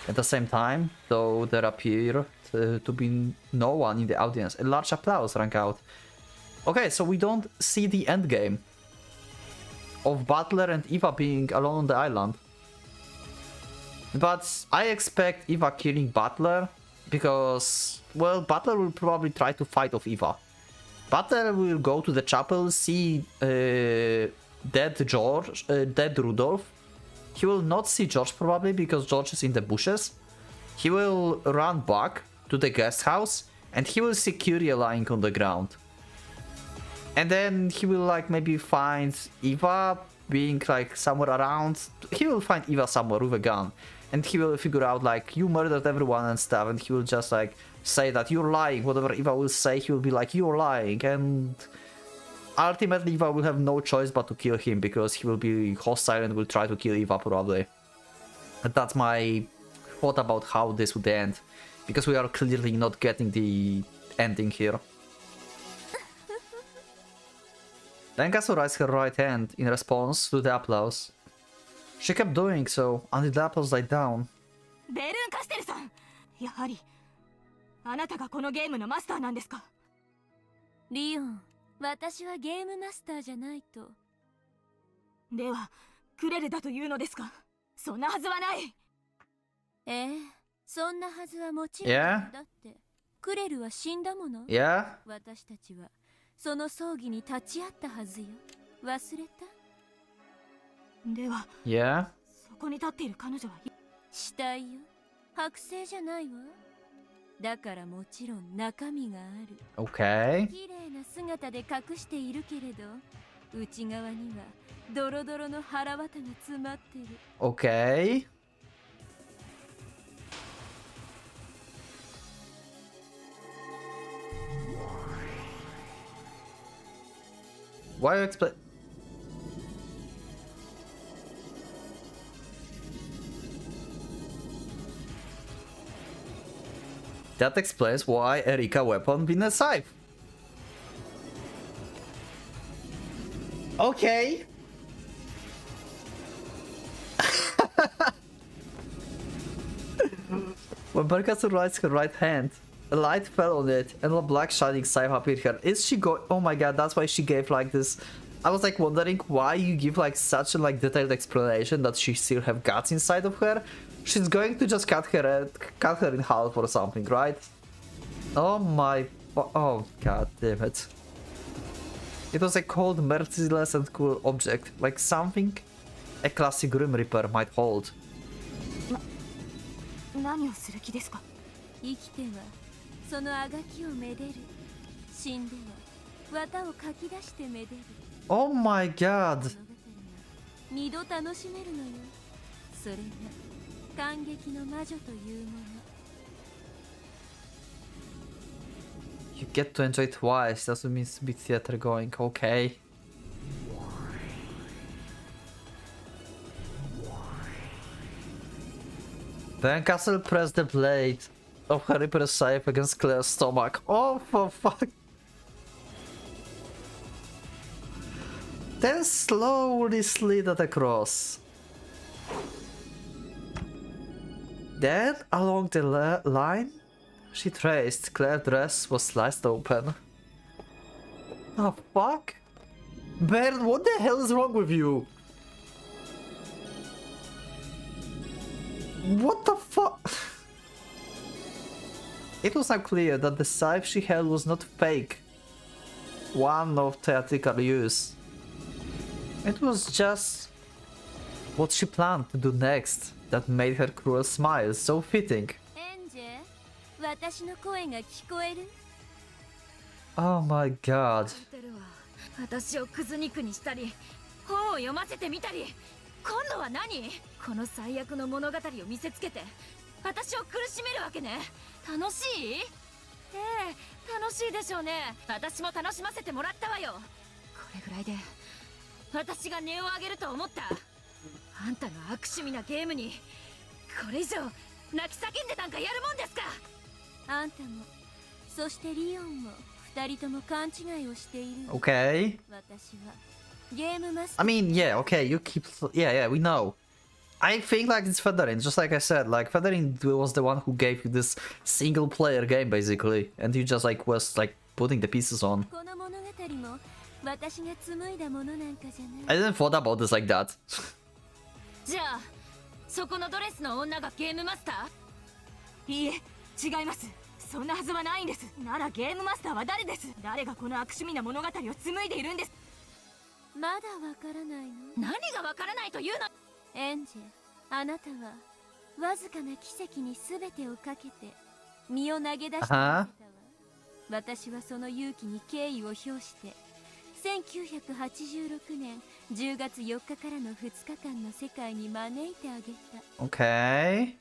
At the same time, though there appeared to be no one in the audience, a large applause rang out. Okay, so we don't see the end game of Butler and Eva being alone on the island. But I expect Eva killing Butler because, well, Butler will probably try to fight off Eva. Butler will go to the chapel, see dead Rudolph. He will not see George probably because George is in the bushes. He will run back to the guest house and he will see Kyrie lying on the ground. And then he will like maybe find Eva being like somewhere around. He will find Eva somewhere with a gun. And he will figure out like you murdered everyone and stuff. And he will just like say that you're lying. Whatever Eva will say, he will be like you're lying. And ultimately Eva will have no choice but to kill him because he will be hostile and will try to kill Eva probably. And that's my thought about how this would end. Because we are clearly not getting the ending here. Denkasu raised her right hand in response to the applause. She kept doing so until the applause died down. ベルン・カステルさん、やはりあなたがこのゲームのマスターなんですか？リオン、私はゲームマスターじゃないと。では、クレルだというのですか？そんなはずはない。ええ、そんなはずはもちろん。Yeah? だってクレルは死んだもの。Yeah? 私たちはその葬儀に立ち会ったはずよ。忘れた？では、Yeah? そこに立っている彼女は死体よ。剥製じゃないわ。だからもちろん中身がある。Okay. 綺麗な姿で隠しているけれど、内側にはドロドロの腹渡が詰まってる。Okay. Why you explain? That explains why Erika weapon been a scythe. Okay. When Berkastel raised her right hand, a light fell on it and a black shining scythe appeared here. Is she going? Oh my god, that's why she gave like this. I was like wondering why you give like such a like detailed explanation that she still have guts inside of her. She's going to just cut her in half or something, right? Oh my, oh god damn it. It was a cold, merciless and cool object, like something a classic Grim Reaper might hold. 何をする気ですか？生きてはそのあがきをめでる、死んでは綿をかき出してめでる。 Oh my god! 二度楽しめるのよ。それが感激の魔女というもの。 You get to enjoy twice, that's what it means to be theater going, okay. Then Castle pressed the blade of her Reaper's scythe against Claire's stomach. Oh, for fuck. Then slowly slid it across. Then, along the line she traced, Claire's dress was sliced open. Oh, fuck? Baird, what the hell is wrong with you? What the fuck? It was now clear that the scythe she held was not fake, one of theatrical use. It was just what she planned to do next that made her cruel smile so fitting. Oh my god. 私をクズ肉にしたり、本を読ませてみたり、今度は何？この最悪の物語を見せつけて、私を苦しめるわけね。楽しい？ええ、楽しいでしょうね。私も楽しませてもらったわよ。これぐらいで私が音を上げると思った。あんたの悪趣味なゲームにこれ以上泣き叫んでなんかやるもんですか。あんたも、そしてリオンも二人とも勘違いをしている。Okay. 私はゲームマス。I mean, yeah, okay, you keep... Yeah, we know. I think like it's Federin, just like I said, like Federin was the one who gave you this single player game basically, and you just like was like putting the pieces on. I didn't thought about this like that. じゃあ、そこのドレスの女がゲームマスター？いいえ、違います。そんなはずはないんです。ならゲームマスターは誰です？誰がこの悪趣味な物語を紡いでいるんです？まだわからないの？何がわからないというの？エンジェ、あなたはわずかな奇跡に全てをかけて身を投げ出してくれたわ。私はその勇気に敬意を表して1986年10月4日からの2日間の世界に招いてあげた。Okay.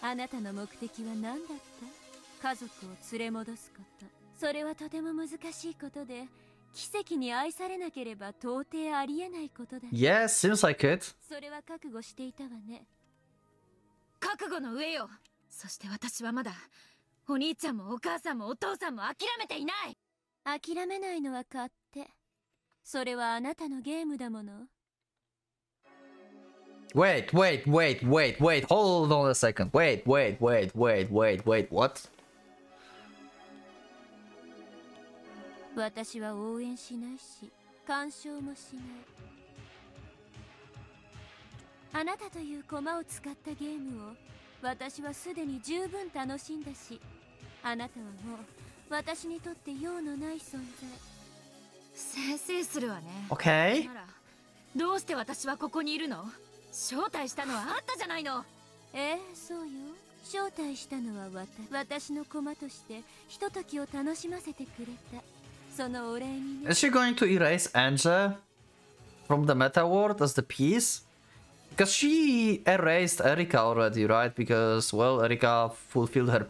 あなたの目的は何だった？家族を連れ戻すこと。それはとても難しいことで、奇跡に愛されなければ到底ありえないことだ。Yes, seems like it. それは覚悟していたわね。覚悟の上よ。そして私はまだお兄ちゃんもお母さんもお父さんも諦めていない。諦めないのは勝手。それはあなたのゲームだもの。Wait, hold on a second. Wait, what? 私は応援しないし、干渉もしない。あなたという駒を使ったゲームを私はすでに十分楽しんだし、あなたはもう私にとって用のない存在。先生するわね。Okay. ならどうして私はここにいるの？招待したのはあんたじゃないの。そうよ。招待したのは私の駒としてひとときを楽しませてくれた。そのお礼にね。Is she going to erase Anja from the meta world as the piece? Because she erased Erika already, right? Because, well, Erika fulfilled her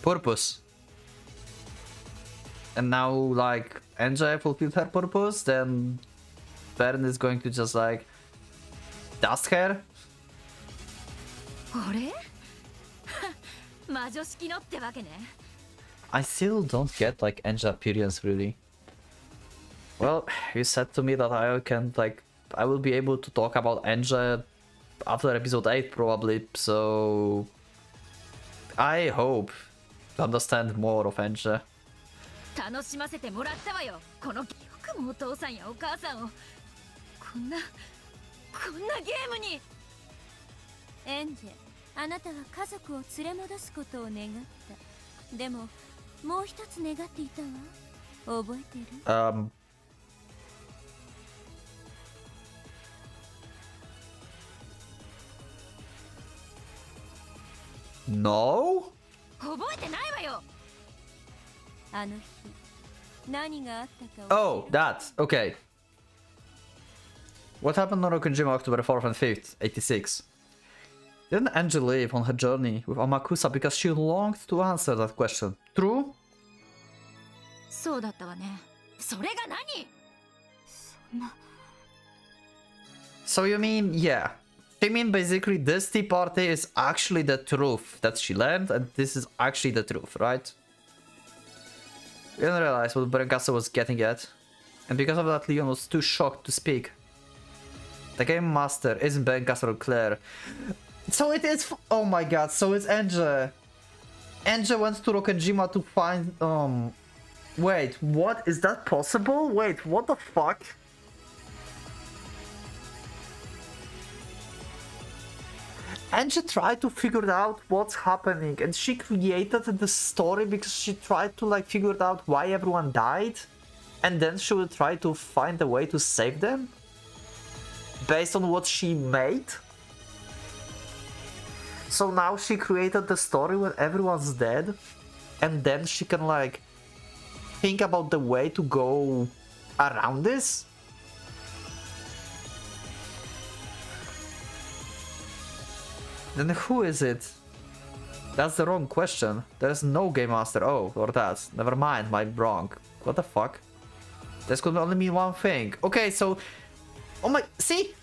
purpose. And now, like, Anja fulfilled her purpose, then Bern is going to just, like, dust her? あれ？魔女式のってわけね。I still don't get, like, Anja appearance, really. Well, you said to me that I can, like, I will be able to talk about Anja after episode 8 probably, so I hope to understand more of Enge. 楽しませてもらったわよ。このよくもお父さんやお母さんをこんなゲームに。エンジェ、あなたは家族を連れ戻すことを願った。でももう一つ願っていたわ。覚えてる？No? 覚えてないわよ。あの日何があったか。 Oh, that. Okay. What happened on Okujima October 4th and 5th, 86? Didn't Angie leave on her journey with Amakusa because she longed to answer that question? True? そうだったわね。それが何？そんな。 So you mean, yeah. You mean basically this tea party is actually the truth that she learned, and this is actually the truth, right? We didn't realize what Brancasa was getting at, and because of that Leon was too shocked to speak. The game master isn't Brancasa or Claire. So it is... Oh my god, so it's Enge. Enge went to Rokkenjima to find... Wait, what? Is that possible? Wait, what the fuck? Angie tried to figure out what's happening, and she created the story because she tried to like figure out why everyone died, and then she would try to find a way to save them based on what she made. So now she created the story when everyone's dead, and then she can like think about the way to go around this. Then who is it? That's the wrong question. There's no Game Master. Oh, or that. Never mind, I'm wrong. What the fuck? This could only mean one thing. Okay, so... Oh my... See?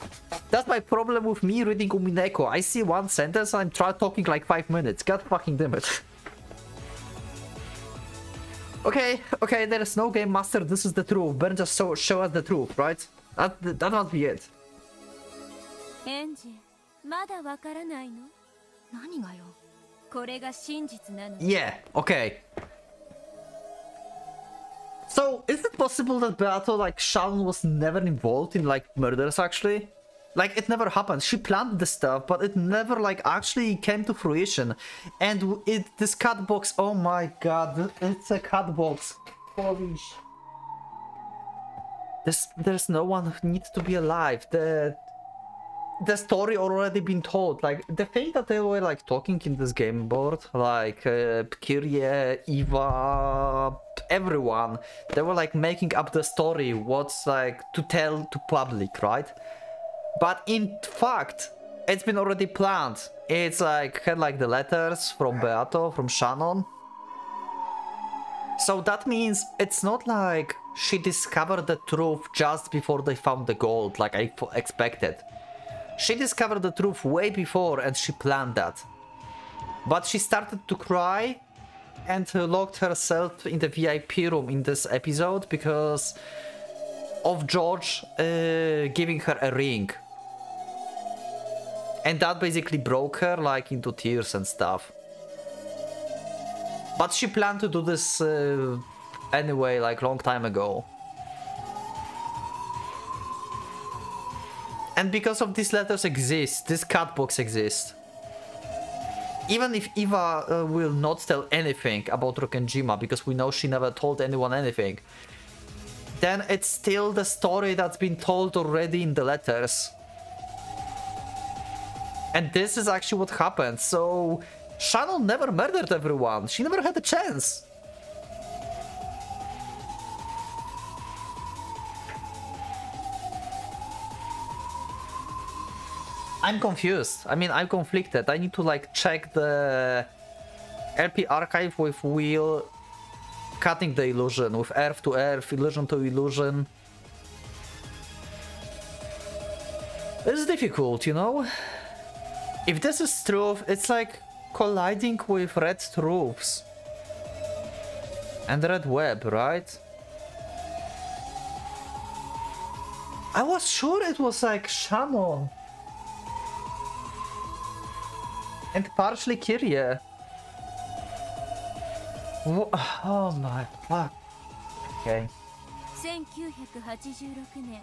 That's my problem with me reading Umineko. I see one sentence and I'm talking like 5 minutes. God fucking damn it. Okay, there is no Game Master. This is the truth. Ben just show us the truth, right? That must be it. Angie. まだわからないの？何がよ？これが真実なの。Yeah, okay. So, is it possible that Beato, like, Shannon was never involved in, like, murders, actually? Like, it never happened. She planned the stuff, but it never, like, actually came to fruition. And this cat box, oh my god, it's a cat box. Holy There's no one who needs to be alive. The story already been told. Like the thing that they were like talking in this game board, like Kyrie, Eva, everyone, they were like making up the story, what's like to tell to public, right? But in fact, it's been already planned. It's like had like the letters from Beato, from Shannon. So that means it's not like she discovered the truth just before they found the gold, like I expected. She discovered the truth way before and she planned that. But she started to cry and locked herself in the VIP room in this episode because of George giving her a ring. And that basically broke her like into tears and stuff. But she planned to do this anyway, like long time ago. And because of these letters exist, this cat box exists. Even if Eva will not tell anything about Rokkenjima, because we know she never told anyone anything, then it's still the story that's been told already in the letters. And this is actually what happened, so Shannon never murdered everyone, she never had a chance. I'm confused. I mean, I'm conflicted. I need to like check the LP archive with Will cutting the illusion, with earth to earth, illusion to illusion. It's difficult, you know? If this is truth, it's like colliding with red truths. And red web, right? I was sure it was like Shannon. And partially Kyrie. Oh my fuck. Okay. 1986年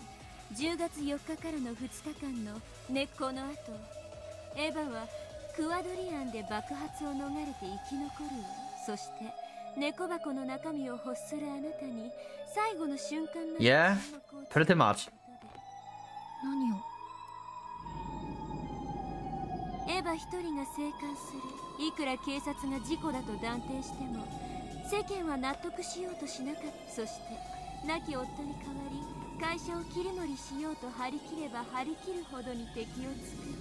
10月4日からの2日間の根っこの後、エヴァはクワドリアンで爆発を逃れて生き残るわ。そして猫箱の中身を欲するあなたに最後の瞬間まで Yeah, pretty much. 何をエヴァ一人が生還する。いくら警察が事故だと断定しても世間は納得しようとしなかった。そして亡き夫に代わり会社を切り盛りしようと張り切れば張り切るほどに敵を作る。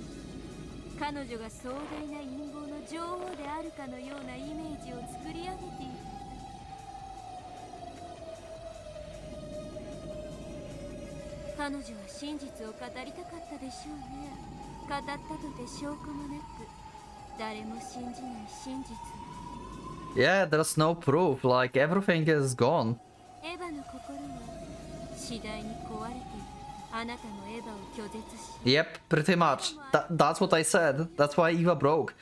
彼女が壮大な陰謀の女王であるかのようなイメージを作り上げている。彼女は真実を語りたかったでしょうね。語ったとて証拠もなく誰も信じない真実。 Yeah, there's no proof. Like everything is gone. エヴァの心は次第に壊れている。あなたもエヴァを拒絶し Yep, pretty much. That's what I said. That's why Eva broke.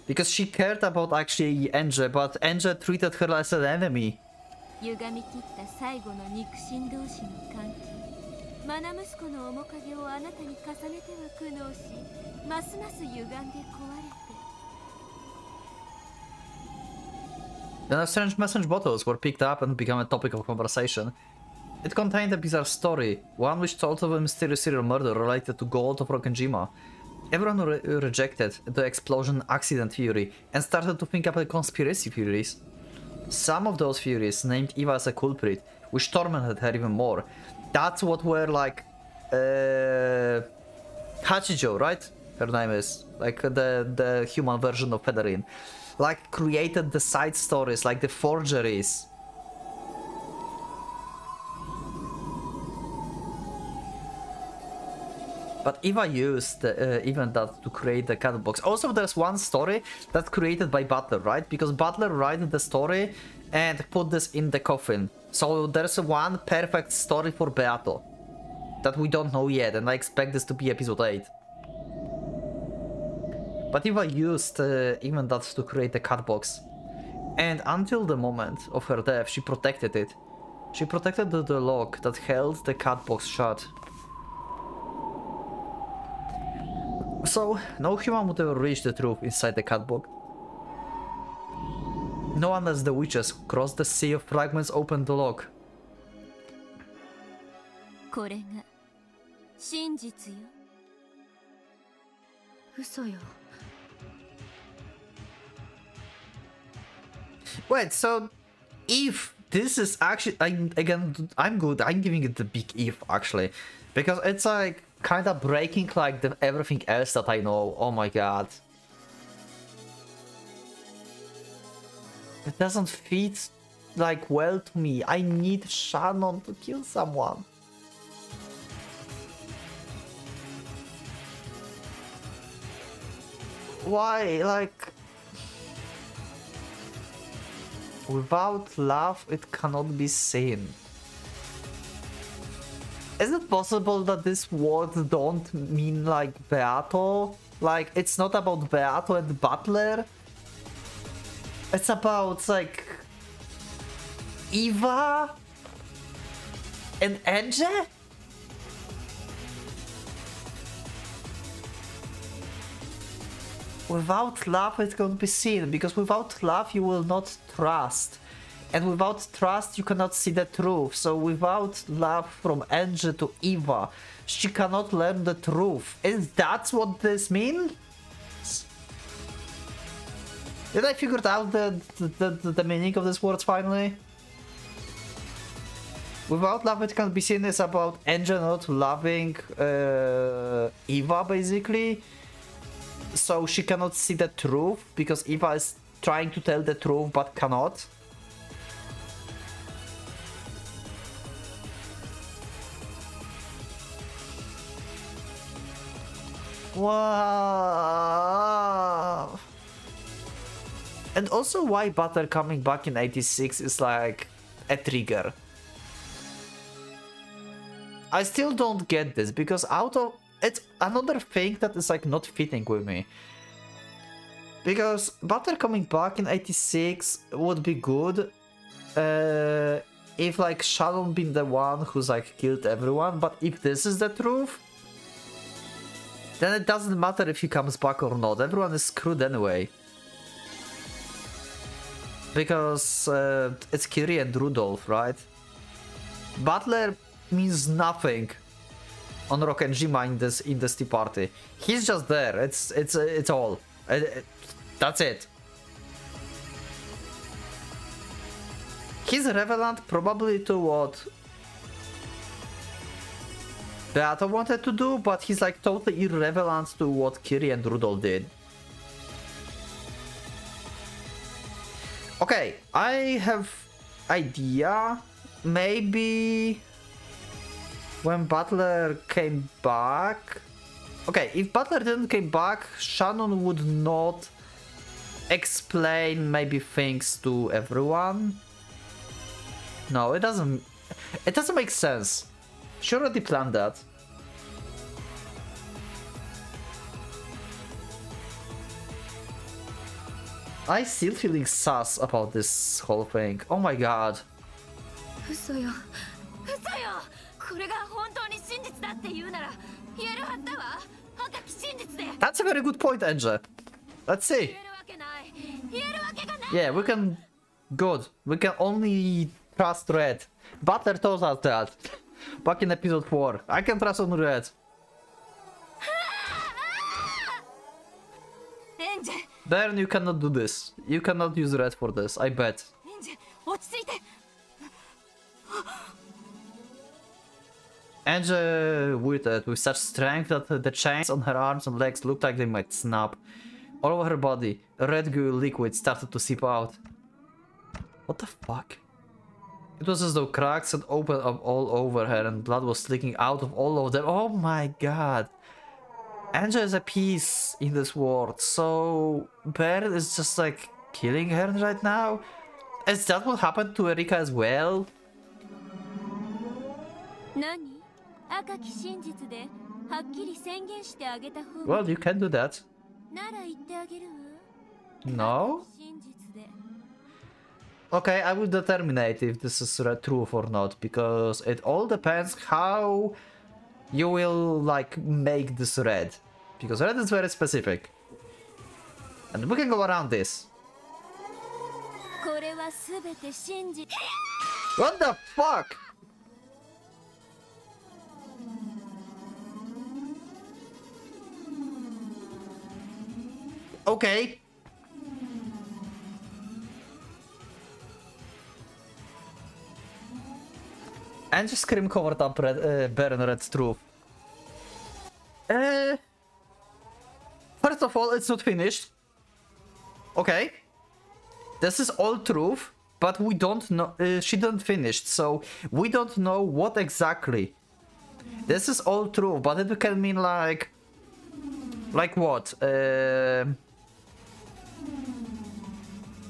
Because she cared about actually Enge, but Enge treated her as an enemy. 歪み切った最後の肉親同士の関係。愛息子の面影をあなたに重ねては苦悩し、ますます歪んで壊れて。 Then strange message bottles were picked up and became a topic of conversation. It contained a bizarre story, one which told of a mysterious serial murder related to Gold of Rokkenjima. Everyone rejected the explosion accident theory and started to think about conspiracy theories. Some of those theories named Eva as a culprit, which tormented her even more. That's what were like Hachijo, right? Her name is like the human version of Federin. Like created the side stories, like the forgeries. But Eva used even that to create the cat box. Also, there's one story that's created by Butler, right? Because Butler wrote the story and put this in the coffin. So there's one perfect story for Beato that we don't know yet, and I expect this to be episode 8. But Eva used even that to create the cat box. And until the moment of her death, she protected it. She protected the lock that held the cat box shut. So, no human would ever reach the truth inside the cat box. No one as the witches who crossed the sea of fragments opened the lock. これが真実よ。嘘よ。 Wait, so if this is actually, again, I'm good. I'm giving it the big if actually, because it's like kind of breaking like everything else that I know. Oh my god, it doesn't fit like well to me. I need Shannon to kill someone. Why, like? Without love, it cannot be seen. Is it possible that these words don't mean like Beato? Like, it's not about Beato and Butler? It's about, like, Eva and Enge? Without love, it can't be seen, because without love, you will not trust. And without trust, you cannot see the truth. So without love from Enge to Eva, she cannot learn the truth. Is that what this means? Did I figure out the meaning of these words finally? Without love, it can be seen is about Enge not loving Eva, basically. So she cannot see the truth, because Eva is trying to tell the truth but cannot. Wow. And also why Butler coming back in 86 is like a trigger. I still don't get this, because out of it's another thing that is like not fitting with me. Because Butler coming back in 86 would be good. If like Shannon been the one who's like killed everyone, but if this is the truth, then it doesn't matter if he comes back or not. Everyone is screwed anyway. Because it's Kiri and Rudolph, right? Butler means nothing on Rokkenjima in this tea party. He's just there. It's all. That's it. He's relevant probably to what Beata wanted to do, but he's like totally irrelevant to what Kiri and Rudolph did. Okay, I have idea. Maybe when Butler came back. Okay, if Butler didn't come back, Shannon would not explain maybe things to everyone. No, it doesn't make sense. She already planned that. I still feeling sus about this whole thing. Oh my god. That's a very good point, Angel. Let's see. Yeah, we can... Good. We can only trust Red. Butler told us that. Back in episode 4. I can trust on Red. Baron, you cannot do this. You cannot use Red for this, I bet. Angel with such strength that the chains on her arms and legs looked like they might snap. All over her body, a red goo liquid started to seep out. What the fuck? It was as though cracks had opened up all over her and blood was leaking out of all of them. Oh my god. Angel is a piece in this world, so Baron is just like killing her right now? Is that what happened to Erika as well? Well, you can do that. No? Okay, I will determine if this is truth or not, because it all depends how you will like make this red, because red is very specific and we can go around this. What the fuck? Okay. And just scream covered up Baron Red's truth. First of all, it's not finished. Okay. This is all truth, but we don't know. She didn't finish, so we don't know what exactly. This is all true, but it can mean like what?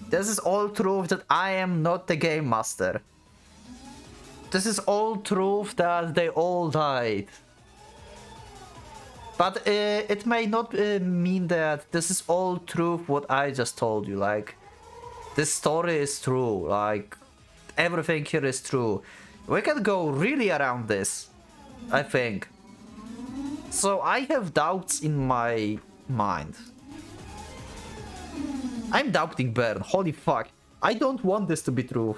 This is all truth that I am not the game master. This is all truth that they all died. But it may not mean that this is all truth what I just told you. Like, this story is true. Like, everything here is true. We can go really around this, I think. So I have doubts in my mind. I'm doubting Baron. Holy fuck. I don't want this to be true.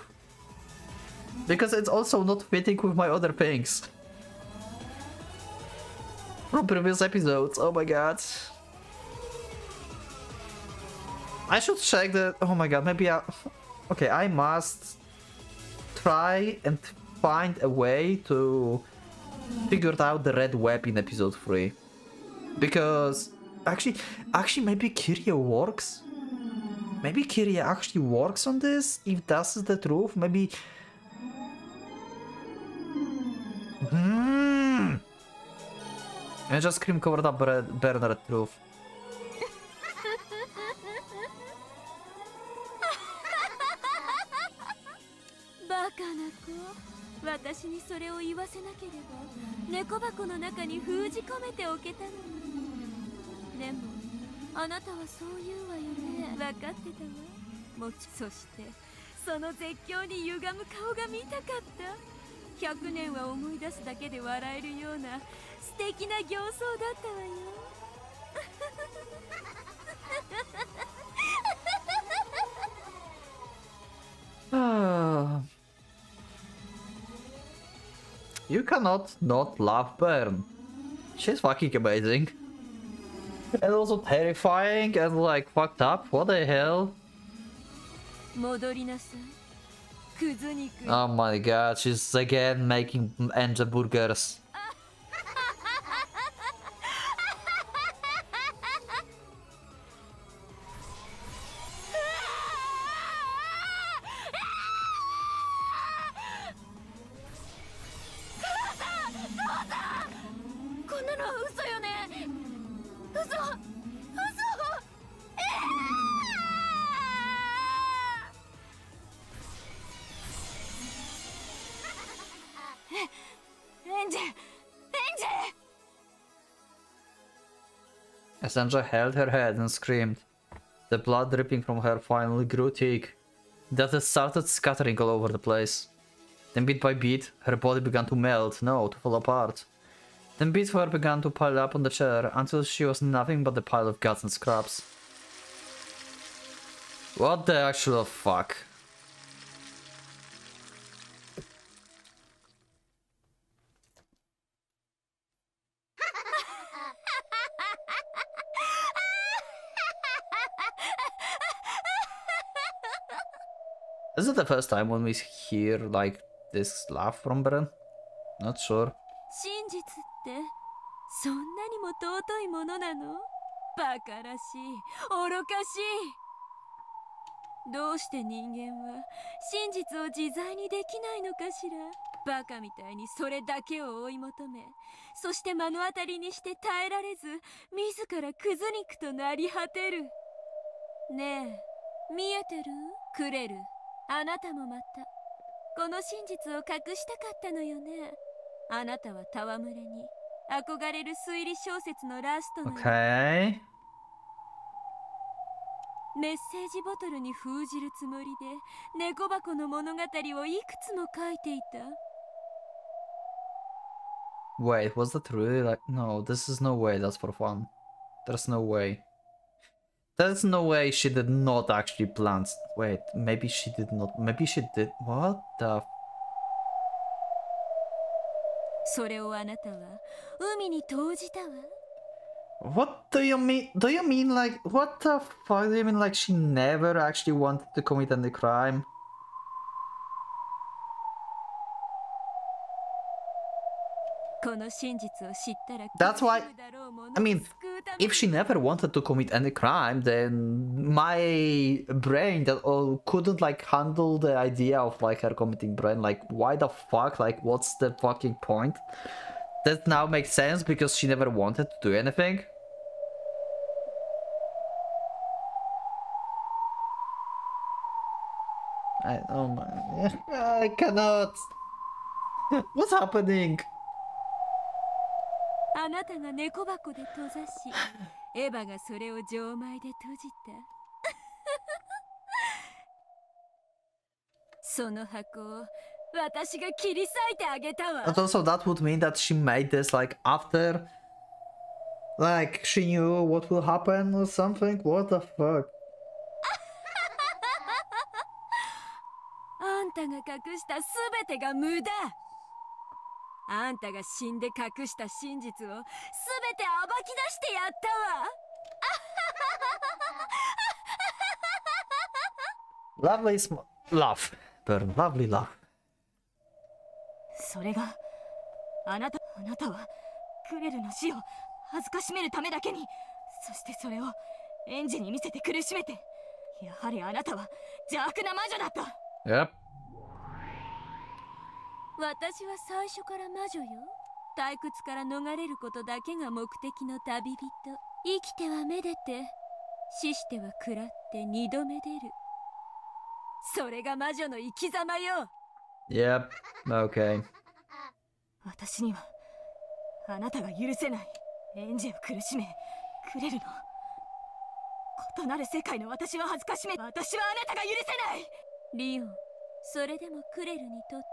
Because it's also not fitting with my other things from previous episodes. Oh my god. I should check the... Oh my god, maybe I... Okay, I must try and find a way to figure out the red web in episode 3. Because... Actually maybe Kiria works? Maybe Kiria actually works on this? If that's the truth, maybe... I just scream covered up Bernard truth. あなたはそう言うわよね。分かってたわ。もちそしてその絶叫に歪む顔が見たかった。100年は思い出すだけで笑えるような素敵な形相だったわよ。You cannot not love Bern. She's fucking amazing. And also terrifying and like fucked up. What the hell? 戻りなさい。クズ肉。Oh my god, she's again making angel burgers. Sandra held her head and screamed. The blood dripping from her finally grew thick. Dust started scattering all over the place. Then bit by bit, her body began to melt, no, to fall apart. Then bits of her began to pile up on the chair until she was nothing but a pile of guts and scraps. What the actual fuck? Is it the first time when we hear like this laugh from Beren? Not sure. 真実ってそんなにも尊いものなの？バカらしい、愚かしい。どうして人間は真実を自在にできないのかしら。バカみたいにそれだけを追い求め、そして目の当たりにして耐えられず、自らクズ肉となり果てる。ねえ、見えてる？クレル、あなたもまたこの真実を隠したかったのよね。あなたは戯れに憧れる推理小説のラストの、Okay. メッセージボトルに封じるつもりで猫箱の物語をいくつも書いていた。 Wait, was that really like... No, this is no way that's for fun. There's no way. There's no way she did not actually plan... Wait, maybe she did not... Maybe she did... What the... それをあなたは海に投じたわ。 What do you mean? Do you mean like... What the fuck do you mean like she never actually wanted to commit any crime? この真実を知ったら That's why... I mean, if she never wanted to commit any crime, then my brain that couldn't like handle the idea of like her committing crime. Like, why the fuck? Like, what's the fucking point? That now makes sense because she never wanted to do anything. Oh my... I cannot... What's happening? あなたが猫箱で閉ざし、エヴァがそれを錠前で閉じた。その箱を私が切り裂いてあげたわ。 And also that would mean that she made this like after... Like, she knew what will happen or something? What the fuck? あんたが隠したすべてが無駄。あんたが死んで隠した真実をすべて暴き出してやったわ。 Lovely laugh. Burn, lovely laugh. それがあなたはクレルの死を恥ずかしめるためだけに、そしてそれをエンジに見せて苦しめて、やはりあなたは邪悪な魔女だった。 Yep. 私は最初から魔女よ。退屈から逃れることだけが目的の旅人。生きてはめでて、死しては食らって二度目出る。それが魔女の生き様よ。 Yep. Okay. 私にはあなたが許せない。エンジを苦しめクレルの異なる世界の私を恥ずかしめ、私はあなたが許せない。リオン、それでもクレルにとって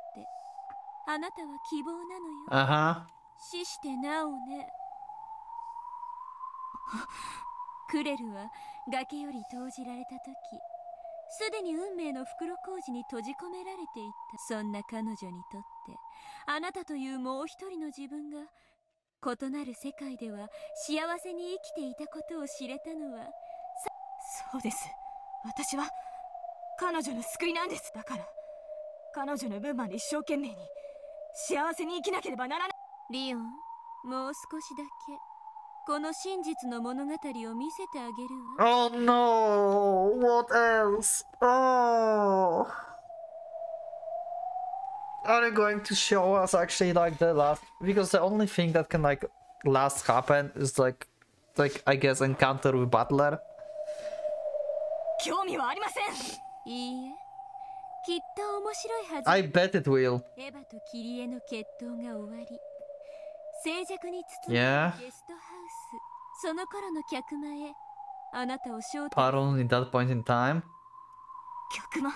あなたは希望なのよ。死してなおね。クレルは崖より投じられた時、すでに運命の袋小路に閉じ込められていた。そんな彼女にとってあなたというもう一人の自分が異なる世界では幸せに生きていたことを知れたのは。そうです。私は彼女の救いなんです。だから彼女の分まで一生懸命に幸せに生きなければならない。リオン、もう少しだけこの真実の物語を見せてあげるわ。Oh no! What else? Oh! Are they going to show us actually like the last? Because the only thing that can like last happen is like I guess encounter with Butler. 興味はありません。いいえ、きっと面白いはず。I bet it will. エヴァとキリエの決闘が終わり、静寂に包まれたゲストハウス、その頃の客間へあなたを招待。Pardon in that point in time. 客間、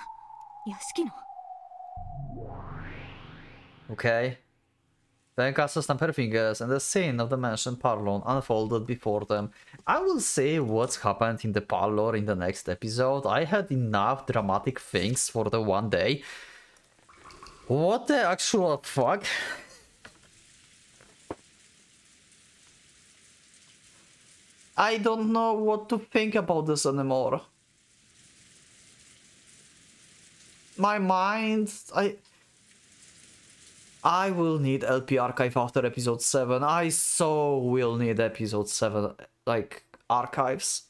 屋敷の。Okay. Then Castle stamped her fingers, and the scene of the mentioned parlor unfolded before them. I will say what's happened in the parlor in the next episode. I had enough dramatic things for the one day. What the actual fuck? I don't know what to think about this anymore. My mind... I will need LP archive after episode 7. I so will need episode 7, like, archives.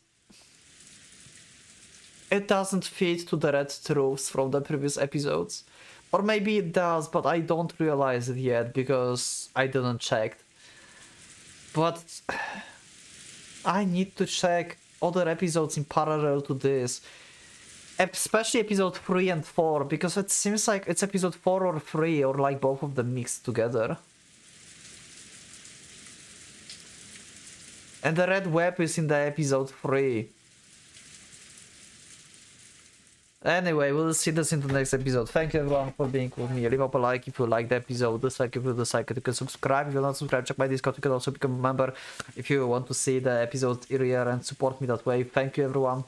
It doesn't fit to the red truths from the previous episodes. Or maybe it does, but I don't realize it yet because I didn't check. But I need to check other episodes in parallel to this. Especially episode 3 and 4, because it seems like it's episode 4 or 3, or like both of them mixed together. And the red web is in the episode 3. Anyway, we'll see this in the next episode. Thank you everyone for being with me. Leave up a like if you liked the episode, dislike if you dislike it. You can subscribe if you're not subscribed. Check my Discord. You can also become a member if you want to see the episode earlier and support me that way. Thank you everyone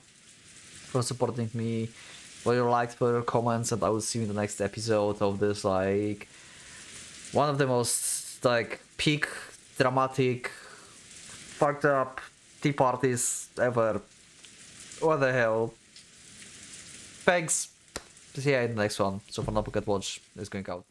for supporting me, for your likes, for your comments, and I will see you in the next episode of this, like, one of the most, like, peak, dramatic, fucked up tea parties ever. What the hell. Thanks. See you in the next one. So for now, Pocket Watch is going out.